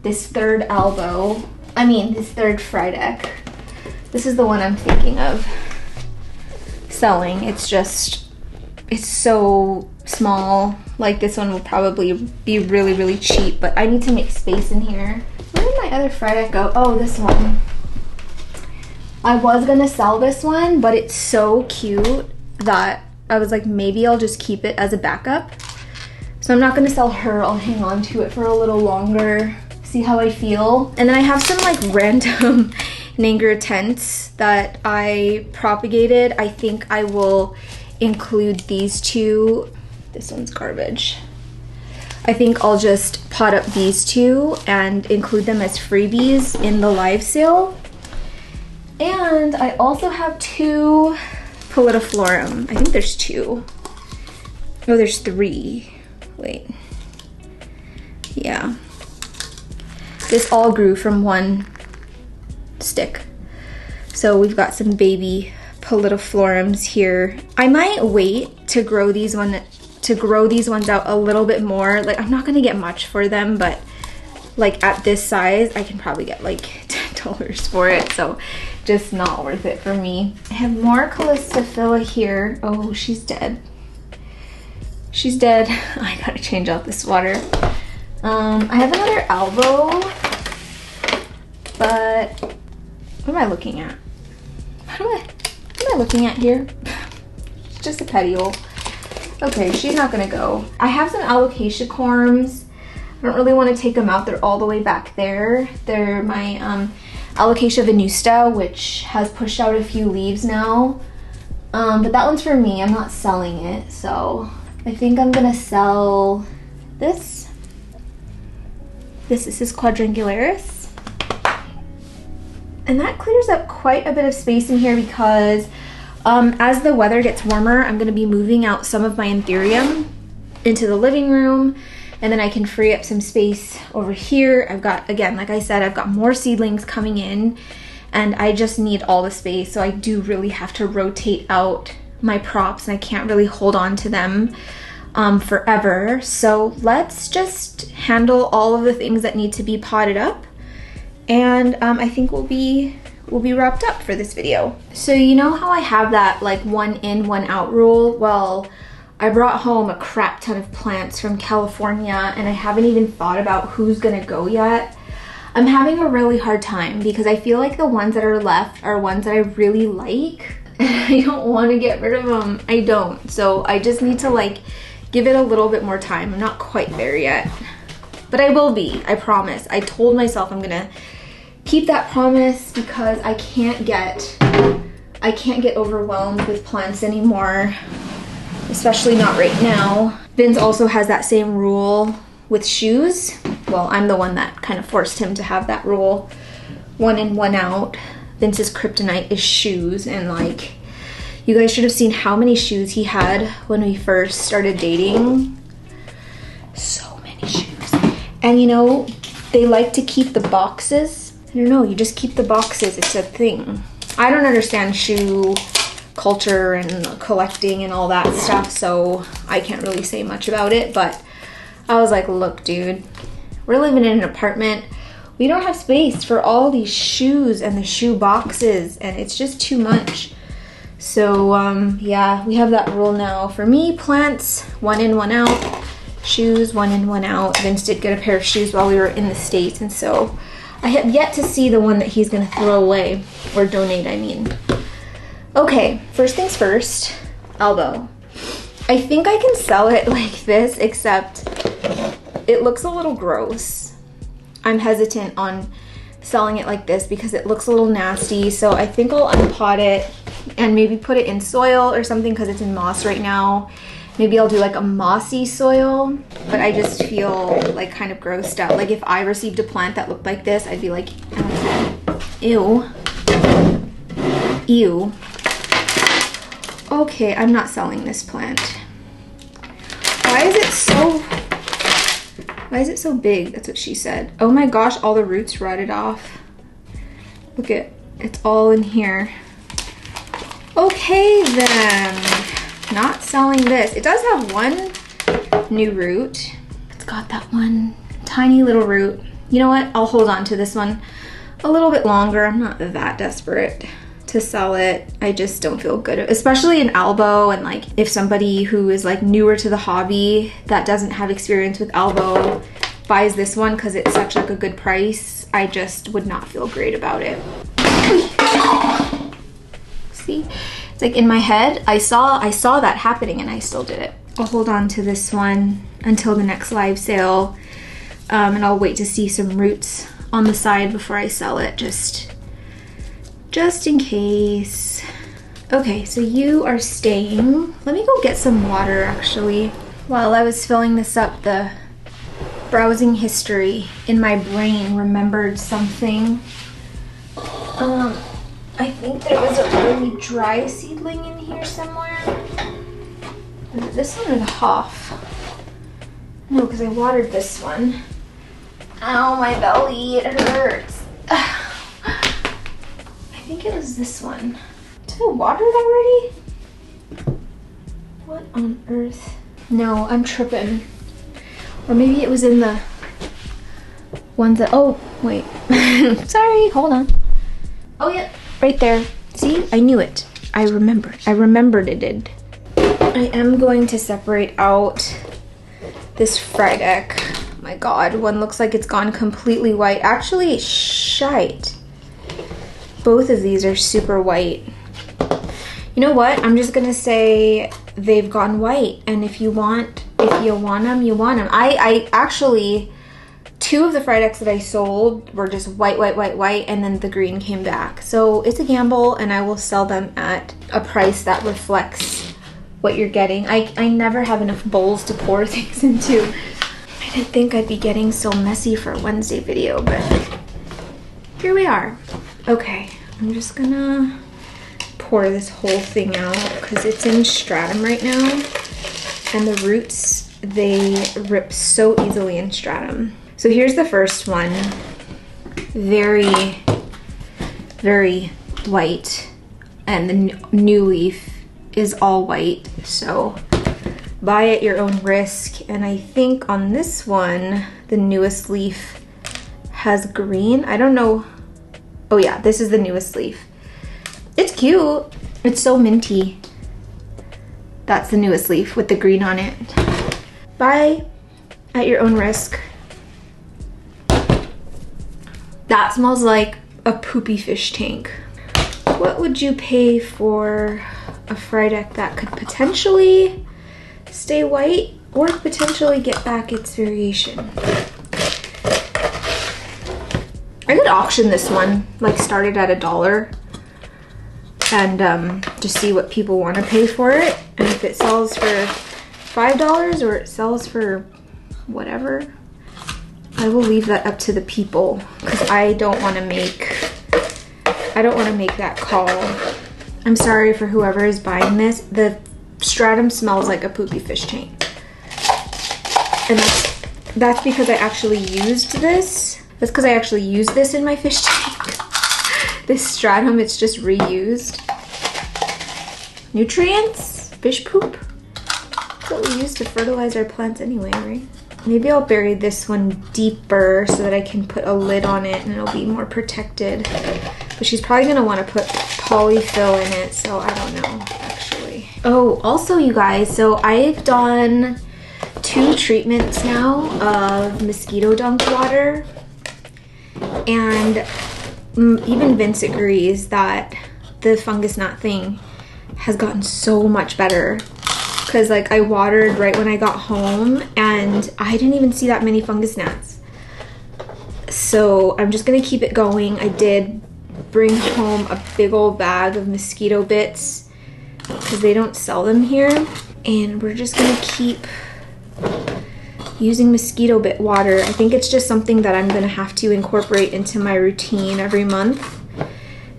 this third this third fried egg. This is the one I'm thinking of selling. It's so small. Like this one will probably be really, really cheap, but I need to make space in here. Where did my other fried egg go? Oh, this one. I was gonna sell this one, but it's so cute that I was like, maybe I'll just keep it as a backup. So I'm not gonna sell her. I'll hang on to it for a little longer, see how I feel. And then I have some like random Nanger tents that I propagated. I think I will include these 2. This one's garbage. I think I'll just pot up these 2 and include them as freebies in the live sale. And I also have 2 Pallidiflorum. I think there's 2. Oh, there's 3. Wait. Yeah. This all grew from one stick. So we've got some baby Pallidiflorums here. I might wait to grow these ones out a little bit more. Like I'm not gonna get much for them, but like at this size, I can probably get like $10 for it. So just not worth it for me. I have more Callistophila here. Oh, she's dead. She's dead. I gotta change out this water. I have another elbow, but what am I looking at? What am I looking at here? It's just a petiole. Okay, she's not gonna go. I have some alocasia corms. I don't really want to take them out. They're all the way back there. They're my Alocasia venusta, which has pushed out a few leaves now. But that one's for me. I'm not selling it. So I think I'm gonna sell this. This is quadrangularis. And that clears up quite a bit of space in here because as the weather gets warmer, I'm gonna be moving out some of my anthurium into the living room, and then I can free up some space over here. I've got, again, like I said, I've got more seedlings coming in and I just need all the space. So I do really have to rotate out my props and I can't really hold on to them forever. So let's just handle all of the things that need to be potted up. And I think we'll be wrapped up for this video. So you know how I have that like 1 in, 1 out rule? Well, I brought home a crap ton of plants from California and I haven't even thought about who's gonna go yet. I'm having a really hard time because I feel like the ones that are left are ones that I really like. I don't want to get rid of them. I don't. So I just need to like give it a little bit more time. I'm not quite there yet, but I will be, I promise. I told myself I'm gonna keep that promise because I can't get overwhelmed with plants anymore. Especially not right now. Vince also has that same rule with shoes. Well, I'm the one that kind of forced him to have that rule. 1 in, 1 out. Vince's kryptonite is shoes, and like, you guys should have seen how many shoes he had when we first started dating. So many shoes. And you know, they like to keep the boxes. I don't know, you just keep the boxes, it's a thing. I don't understand shoe culture and collecting and all that stuff, so I can't really say much about it, but I was like, look dude, we're living in an apartment, we don't have space for all these shoes and the shoe boxes, and it's just too much. So yeah, we have that rule now. For me, plants 1 in, 1 out, shoes 1 in, 1 out. Vince did get a pair of shoes while we were in the States, and so I have yet to see the one that he's gonna throw away, or donate, I mean. Okay, first things first, elbow. I think I can sell it like this, except it looks a little gross. I'm hesitant on selling it like this because it looks a little nasty, so I think I'll unpot it and maybe put it in soil or something because it's in moss right now. Maybe I'll do like a mossy soil, but I just feel like kind of grossed out. Like if I received a plant that looked like this, I'd be like, Ew. Ew. Okay, I'm not selling this plant. Why is it so big? That's what she said. Oh my gosh, all the roots rotted off. Look at, it's all in here. Okay then, not selling this. It does have one new root. It's got that one tiny little root. You know what? I'll hold on to this one a little bit longer. I'm not that desperate to sell it. I just don't feel good, especially in elbow, and like if somebody who is like newer to the hobby that doesn't have experience with elbow buys this one because it's such like a good price, I just would not feel great about it. See, it's like in my head, I saw that happening and I still did it. I'll hold on to this one until the next live sale, and I'll wait to see some roots on the side before I sell it, just in case. Okay, so you are staying. Let me go get some water actually. While I was filling this up, the browsing history in my brain remembered something. I think there was a really dry seedling in here somewhere. Is it this one or the Hoff? No, because I watered this one. Ow, my belly, it hurts. I think it was this one. Did I water it already? What on earth? No, I'm tripping. Or maybe it was in the ones that, oh, wait. Sorry, hold on. Oh yeah, right there. See, I knew it. I remembered it did. I am going to separate out this Frydek. Oh my God, one looks like it's gone completely white. Actually, shite. Both of these are super white. You know what? I'm just gonna say they've gone white, and if you want them, you want them. I actually, two of the Frydeks that I sold were just white, and then the green came back. So it's a gamble, and I will sell them at a price that reflects what you're getting. I never have enough bowls to pour things into. I didn't think I'd be getting so messy for a Wednesday video, but here we are. Okay, I'm just gonna pour this whole thing out because it's in stratum right now, and the roots, they rip so easily in stratum. So here's the first one. Very, very white, and the new leaf is all white, so buy at your own risk. And I think on this one, the newest leaf has green. I don't know. Oh yeah, this is the newest leaf. It's cute. It's so minty. That's the newest leaf with the green on it. Buy at your own risk. That smells like a poopy fish tank. What would you pay for a Frydek that could potentially stay white or potentially get back its variation? I could auction this one, like start it at $1 and just see what people want to pay for it. And if it sells for $5 or it sells for whatever, I will leave that up to the people, because I don't want to make that call. I'm sorry for whoever is buying this. The stratum smells like a poopy fish tank. And that's because I actually used this. That's because I actually used this in my fish tank. This stratum, it's just reused. Nutrients? Fish poop? That's what we use to fertilize our plants anyway, right? Maybe I'll bury this one deeper so that I can put a lid on it and it'll be more protected. But she's probably gonna wanna put polyfill in it, so I don't know, actually. Oh, also you guys, so I've done 2 treatments now of mosquito dung water. And even Vince agrees that the fungus gnat thing has gotten so much better. Because like I watered right when I got home and I didn't even see that many fungus gnats. So I'm just gonna keep it going. I did bring home a big old bag of mosquito bits because they don't sell them here. And we're just gonna keep using mosquito bit water. I think it's just something that I'm gonna have to incorporate into my routine every month,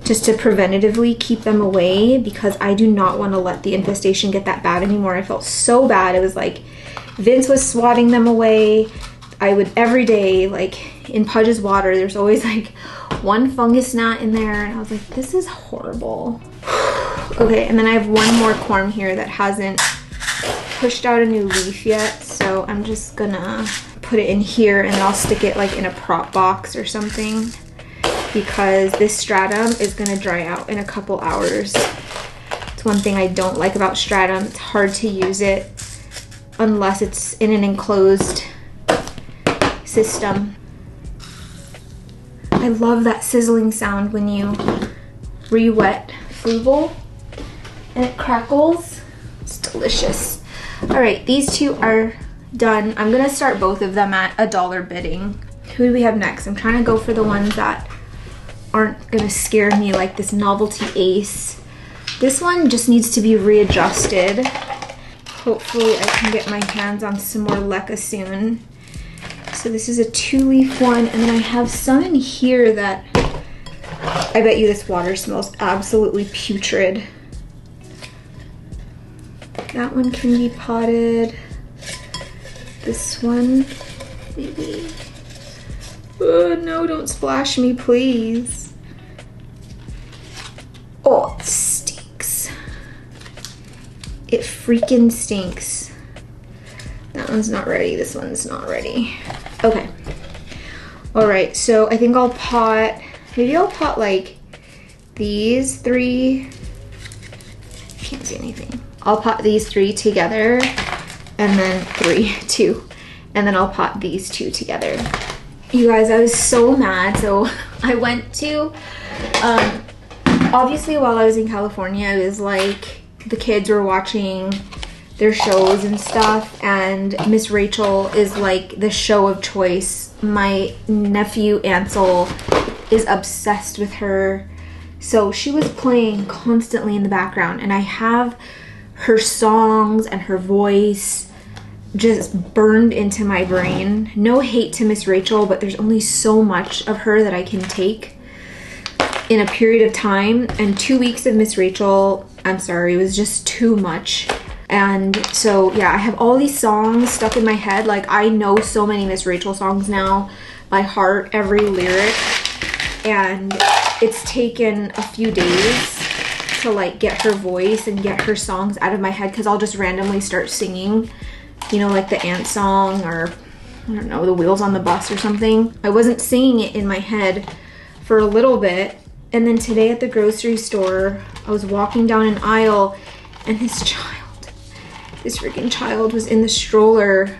just to preventatively keep them away, because I do not want to let the infestation get that bad anymore. I felt so bad. It was like Vince was swatting them away. I would every day, like in Pudge's water, there's always like one fungus gnat in there, and I was like, this is horrible. Okay, and then I have one more corm here that hasn't pushed out a new leaf yet, so I'm just gonna put it in here, and then I'll stick it like in a prop box or something, because this stratum is gonna dry out in a couple hours. It's one thing I don't like about stratum. It's hard to use it unless it's in an enclosed system. I love that sizzling sound when you re-wet Frugal and it crackles. It's delicious. All right, these two are done. I'm gonna start both of them at $1 bidding. Who do we have next? I'm trying to go for the ones that aren't gonna scare me, like this novelty ace. This one just needs to be readjusted. Hopefully I can get my hands on some more leca soon. So this is a 2-leaf one, and then I have some in here that I bet you this water smells absolutely putrid. That one can be potted. This one, maybe. Oh no, don't splash me, please. Oh, it stinks. It freaking stinks. That one's not ready. This one's not ready. Okay. All right, so I think I'll pot, maybe I'll pot like these 3. Can't see anything. I'll pot these 3 together, and then 2, and then I'll pot these 2 together. You guys, I was so mad. So I went to, obviously while I was in California, it was like the kids were watching their shows and stuff, and Miss Rachel is like the show of choice. My nephew Ansel is obsessed with her, so she was playing constantly in the background, and I have her songs and her voice just burned into my brain. No hate to Miss Rachel, but there's only so much of her that I can take in a period of time, and 2 weeks of Miss Rachel, I'm sorry, it was just too much. And so yeah, I have all these songs stuck in my head. Like, I know so many Miss Rachel songs now by heart, every lyric, and it's taken a few days to like get her voice and get her songs out of my head, because I'll just randomly start singing, you know, like the ant song, or I don't know, the Wheels on the Bus or something. I wasn't singing it in my head for a little bit, and then today at the grocery store, I was walking down an aisle, and this freaking child was in the stroller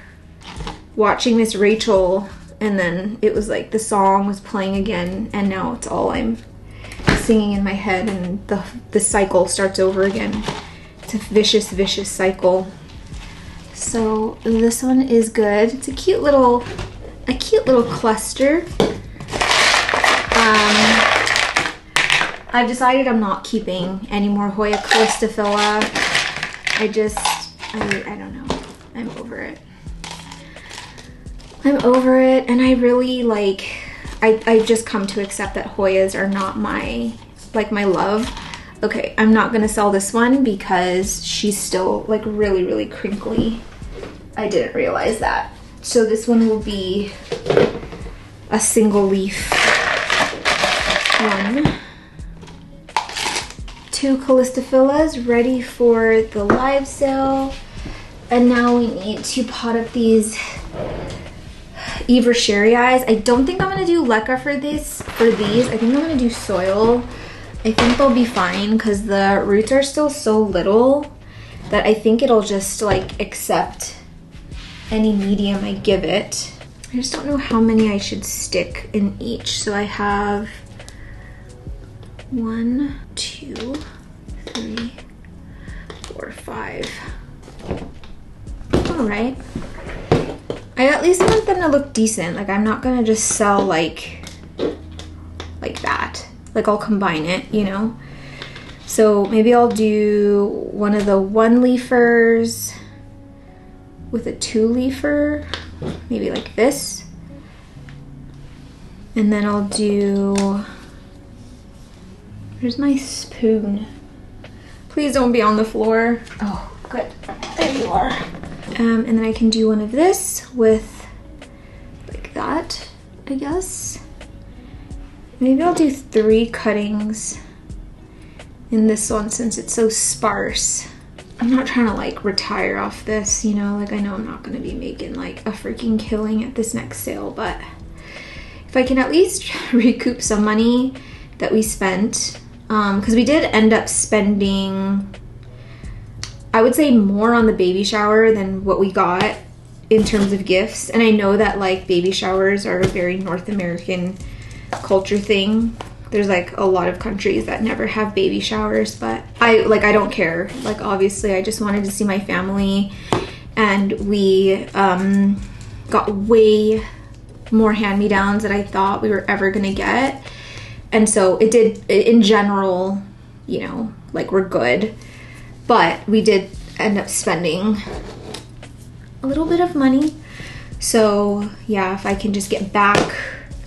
watching Miss Rachel, and then it was like the song was playing again, and now it's all I'm singing in my head, and the cycle starts over again. It's a vicious, vicious cycle. So this one is good. It's a cute little cluster. I've decided I'm not keeping any more Hoya callistophila. I don't know. I'm over it. I'm over it, and I really like, I've just come to accept that Hoyas are not my love. Okay, I'm not gonna sell this one because she's still like really, really crinkly. I didn't realize that. So this one will be a single leaf one. 2 callistophilas ready for the live sale. And now we need to pot up these Eversherrii. I don't think I'm gonna do leca for these. I think I'm gonna do soil. I think they'll be fine because the roots are still so little that I think it'll just like accept any medium I give it. I just don't know how many I should stick in each. So I have 1, 2, 3, 4, 5. All right. I at least want them to look decent. Like, I'm not gonna just sell like that. Like, I'll combine it, you know? So maybe I'll do one of the 1-leafers with a 2-leafer. maybe like this. And then I'll do, where's my spoon? Please don't be on the floor. Oh, good. There you are. And then I can do one of this with like that, I guess. Maybe I'll do 3 cuttings in this one since it's so sparse. I'm not trying to like retire off this, you know, like I know I'm not gonna be making like a freaking killing at this next sale, but if I can at least recoup some money that we spent, because we did end up spending, I would say, more on the baby shower than what we got in terms of gifts. And I know that like baby showers are a very North American culture thing. There's like a lot of countries that never have baby showers, but I don't care. Like obviously I just wanted to see my family, and we got way more hand-me-downs than I thought we were ever gonna get. And so it did, in general, you know, like we're good. But we did end up spending a little bit of money. So yeah, if I can just get back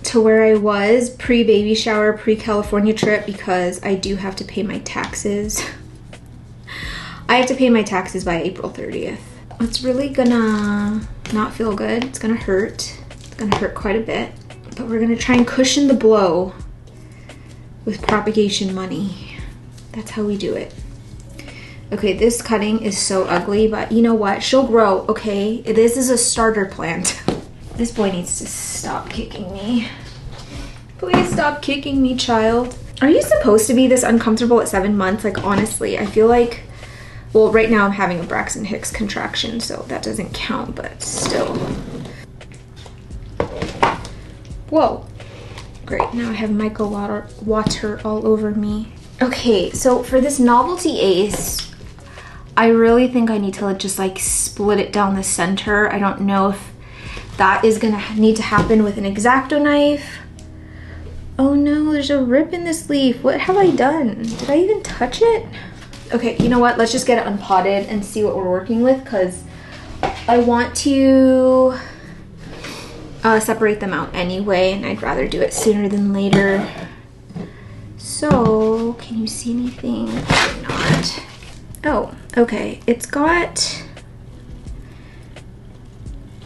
to where I was pre-baby shower, pre-California trip, because I do have to pay my taxes. I have to pay my taxes by April 30th. It's really gonna not feel good. It's gonna hurt. It's gonna hurt quite a bit. But we're gonna try and cushion the blow with propagation money. That's how we do it. Okay, this cutting is so ugly, but you know what? She'll grow, okay? This is a starter plant. This boy needs to stop kicking me. Please stop kicking me, child. Are you supposed to be this uncomfortable at 7 months? Like, honestly, I feel like, well, right now I'm having a Braxton Hicks contraction, so that doesn't count, but still. Whoa. Great, now I have Michael water all over me. Okay, so for this novelty ace, I really think I need to just like split it down the center. I don't know if that is gonna need to happen with an X-Acto knife. Oh no, there's a rip in this leaf. What have I done? Did I even touch it? Okay, you know what? Let's just get it unpotted and see what we're working with, because I want to separate them out anyway, and I'd rather do it sooner than later. So, can you see anything? Probably not. Oh, okay. It's got...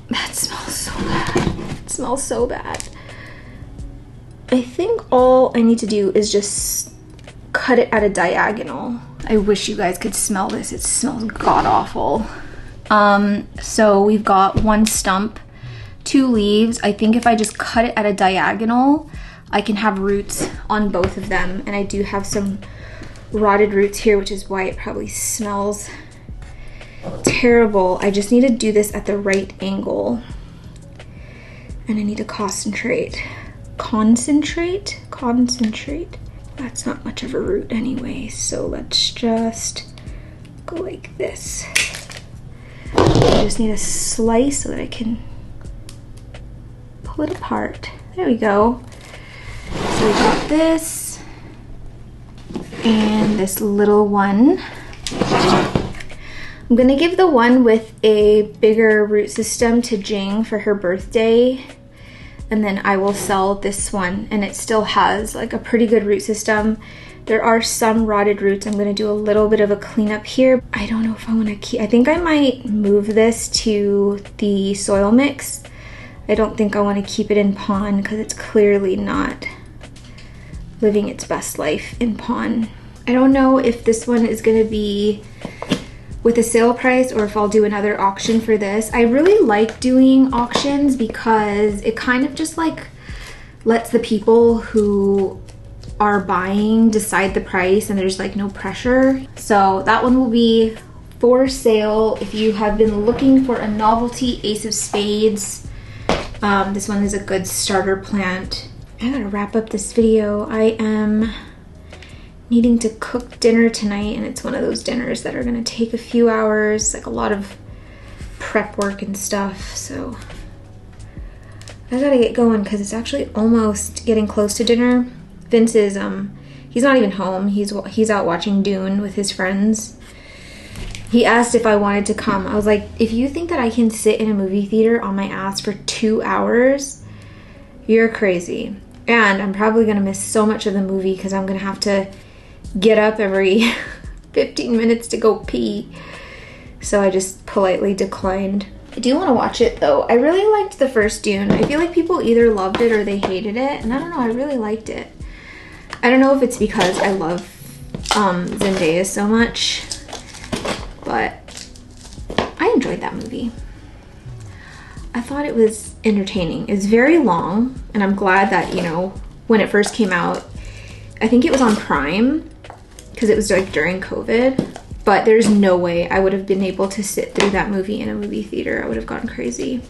That smells so bad. It smells so bad. I think all I need to do is just cut it at a diagonal. I wish you guys could smell this. It smells god-awful. So we've got 1 stump, 2 leaves. I think if I just cut it at a diagonal, I can have roots on both of them. And I do have some rotted roots here, which is why it probably smells terrible. I just need to do this at the right angle. And I need to concentrate. Concentrate? That's not much of a root anyway, so let's just go like this. I just need a slice so that I can pull it apart. There we go. So we got this and this little one. I'm gonna give the one with a bigger root system to Jing for her birthday, and then I will sell this one, and it still has like a pretty good root system. There are some rotted roots. I'm gonna do a little bit of a cleanup here. I don't know if I wanna keep, I think I might move this to the soil mix. I don't think I wanna keep it in pond because it's clearly not living its best life in pond. I don't know if this one is gonna be with a sale price or if I'll do another auction for this. I really like doing auctions because it kind of just like lets the people who are buying decide the price, and there's like no pressure. So that one will be for sale if you have been looking for a novelty ace of spades. This one is a good starter plant. I gotta wrap up this video. I am needing to cook dinner tonight, and it's one of those dinners that are gonna take a few hours, like a lot of prep work and stuff, so I gotta get going because it's actually almost getting close to dinner. Vince is, he's not even home. He's out watching Dune with his friends. He asked if I wanted to come. I was like, if you think that I can sit in a movie theater on my ass for 2 hours, you're crazy. And I'm probably gonna miss so much of the movie because I'm gonna have to get up every 15 minutes to go pee. So I just politely declined. I do want to watch it though. I really liked the first Dune. I feel like people either loved it or they hated it, and I don't know, I really liked it. I don't know if it's because I love Zendaya so much, but I enjoyed that movie. I thought it was entertaining. It's very long, and I'm glad that, you know, when it first came out, I think it was on Prime because it was like during COVID, but there's no way I would have been able to sit through that movie in a movie theater. I would have gone crazy.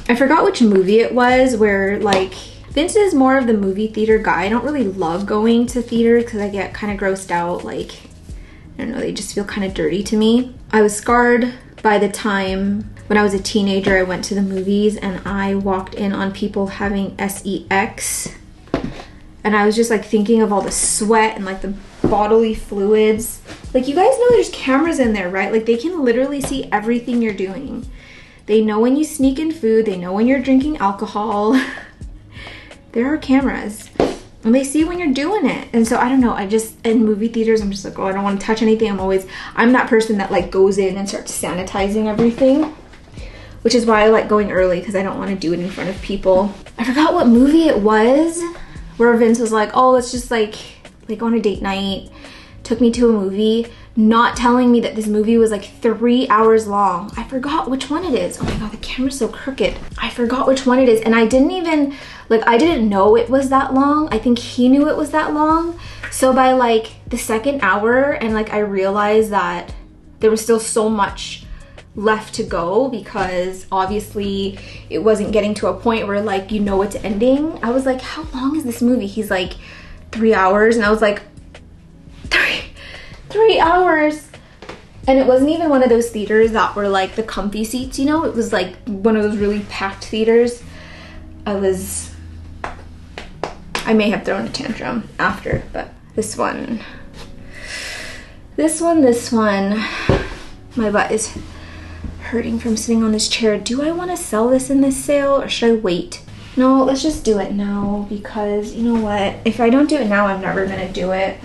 I forgot which movie it was where, like, Vince is more of the movie theater guy. I don't really love going to theaters because I get kind of grossed out. Like, I don't know, they just feel kind of dirty to me. I was scarred by the time when I was a teenager. I went to the movies and I walked in on people having sex, and I was just like thinking of all the sweat and like the bodily fluids. Like, you guys know there's cameras in there, right? Like, they can literally see everything you're doing. They know when you sneak in food, they know when you're drinking alcohol. There are cameras and they see when you're doing it. And so I don't know, I just, in movie theaters, I'm just like, oh, I don't want to touch anything. I'm that person that like goes in and starts sanitizing everything, which is why I like going early, because I don't want to do it in front of people. I forgot what movie it was where Vince was like, oh, let's just like on a date night. Took me to a movie, not telling me that this movie was like 3 hours long. I forgot which one it is. Oh my God, the camera's so crooked. I forgot which one it is. And I didn't even, like, I didn't know it was that long. I think he knew it was that long. So by like the second hour, and like I realized that there was still so much left to go, because obviously it wasn't getting to a point where like, you know, it's ending. I was like, how long is this movie? He's like 3 hours. And I was like, 3 hours. And it wasn't even one of those theaters that were like the comfy seats, you know? It was like one of those really packed theaters. I may have thrown a tantrum after, but this one, my butt is hurting from sitting on this chair. Do I want to sell this in this sale, or should I wait? No, let's just do it now, because you know what? If I don't do it now, I'm never gonna do it.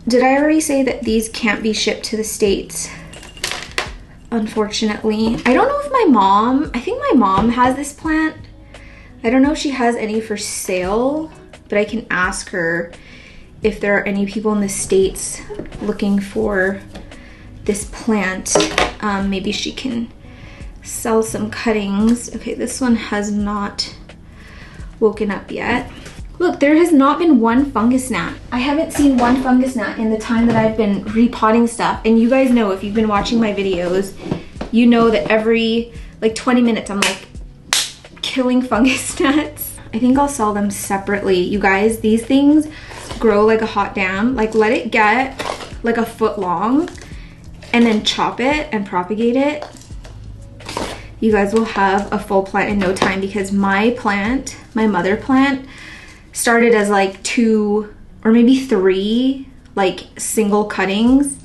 Did I already say that these can't be shipped to the States? Unfortunately. I don't know if I think my mom has this plant. I don't know if she has any for sale, but I can ask her if there are any people in the States looking for this plant. Maybe she can sell some cuttings. Okay, this one has not woken up yet. Look, there has not been one fungus gnat. I haven't seen one fungus gnat in the time that I've been repotting stuff. And you guys know, if you've been watching my videos, you know that every like 20 minutes I'm like killing fungus gnats. I think I'll sell them separately. You guys, these things grow like a hot damn. Like, let it get like a foot long and then chop it and propagate it. You guys will have a full plant in no time, because my plant, my mother plant, started as like 2 or maybe 3 like single cuttings,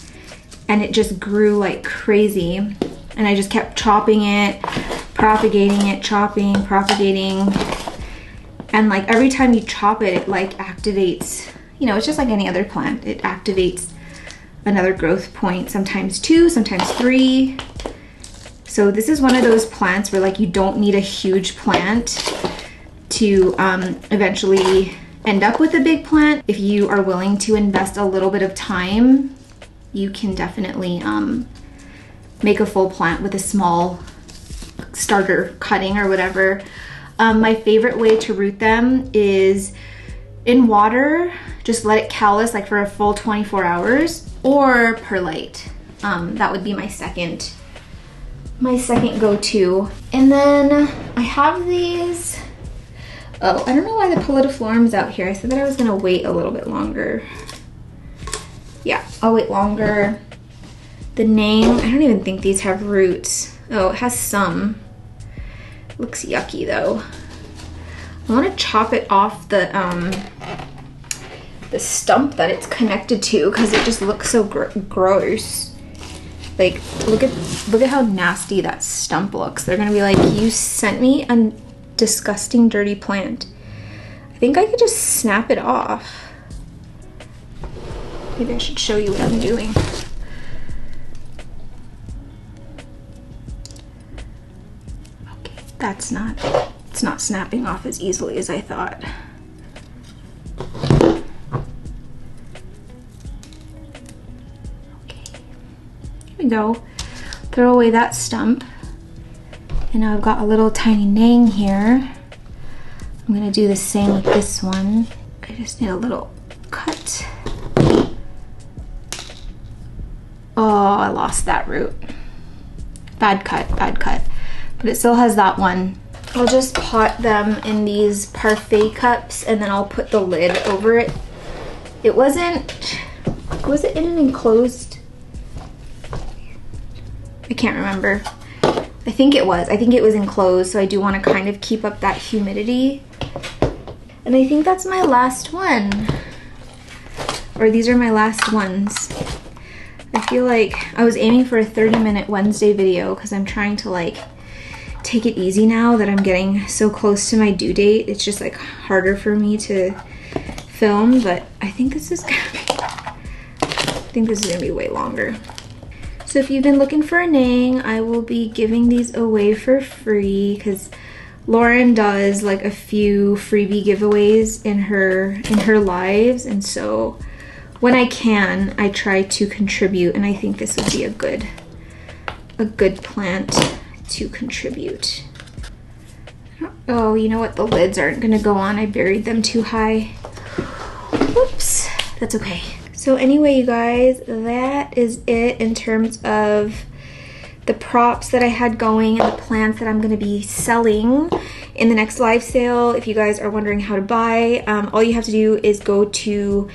and it just grew like crazy. And I just kept chopping it, propagating it, chopping, propagating. And like every time you chop it, it like activates, you know, it's just like any other plant. It activates another growth point, sometimes 2, sometimes 3. So this is one of those plants where like you don't need a huge plant to eventually end up with a big plant. If you are willing to invest a little bit of time, you can definitely make a full plant with a small starter cutting or whatever. My favorite way to root them is in water. Just let it callus like for a full 24 hours, or perlite. That would be my second go-to. And then I have these. Oh, I don't know why the Pallidiflorum's out here. I said that I was gonna wait a little bit longer. Yeah, I'll wait longer. The name, I don't even think these have roots. Oh, it has some. Looks yucky though. I wanna chop it off the stump that it's connected to, because it just looks so gross. Like, look at how nasty that stump looks. They're gonna be like, you sent me a disgusting, dirty plant. I think I could just snap it off. Maybe I should show you what I'm doing. Okay, it's not snapping off as easily as I thought. Go throw away that stump, and now I've got a little tiny nang here. I'm gonna do the same with this one. I just need a little cut. Oh, I lost that root. Bad cut, but it still has that one. I'll just pot them in these parfait cups, and then I'll put the lid over it. Was it in an enclosed? I can't remember. I think it was enclosed, so I do want to kind of keep up that humidity. And I think that's my last one. Or these are my last ones. I feel like I was aiming for a 30-minute Wednesday video because I'm trying to like take it easy now that I'm getting so close to my due date. It's just like harder for me to film, but I think this is gonna be way longer. So if you've been looking for a nang, I will be giving these away for free because Lauren does like a few freebie giveaways in her lives, and so when I can, I try to contribute, and I think this would be a good plant to contribute. Oh, you know what? The lids aren't gonna go on. I buried them too high. Whoops, that's okay. So anyway, you guys, that is it in terms of the props that I had going and the plants that I'm going to be selling in the next live sale. If you guys are wondering how to buy, all you have to do is go to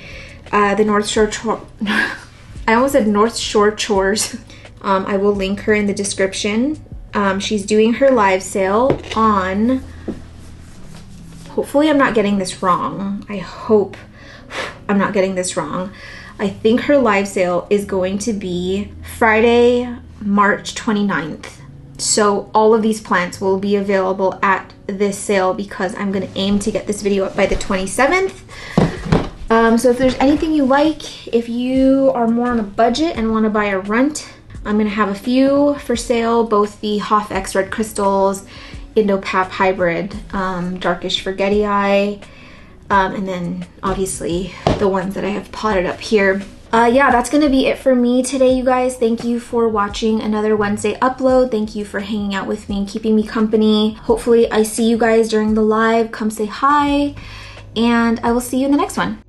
the North Shore I almost said North Shore Chores. I will link her in the description. She's doing her live sale on, hopefully I'm not getting this wrong. I hope I'm not getting this wrong. I think her live sale is going to be Friday, March 29th. So all of these plants will be available at this sale because I'm gonna aim to get this video up by the 27th. So if there's anything you like, if you are more on a budget and wanna buy a runt, I'm gonna have a few for sale, both the Hoff X Red Crystals, Indo-Pap Hybrid, Darkish Forgetii, and then obviously the ones that I have potted up here. Yeah, that's gonna be it for me today, you guys. Thank you for watching another Wednesday upload. Thank you for hanging out with me and keeping me company. Hopefully I see you guys during the live. Come say hi, and I will see you in the next one.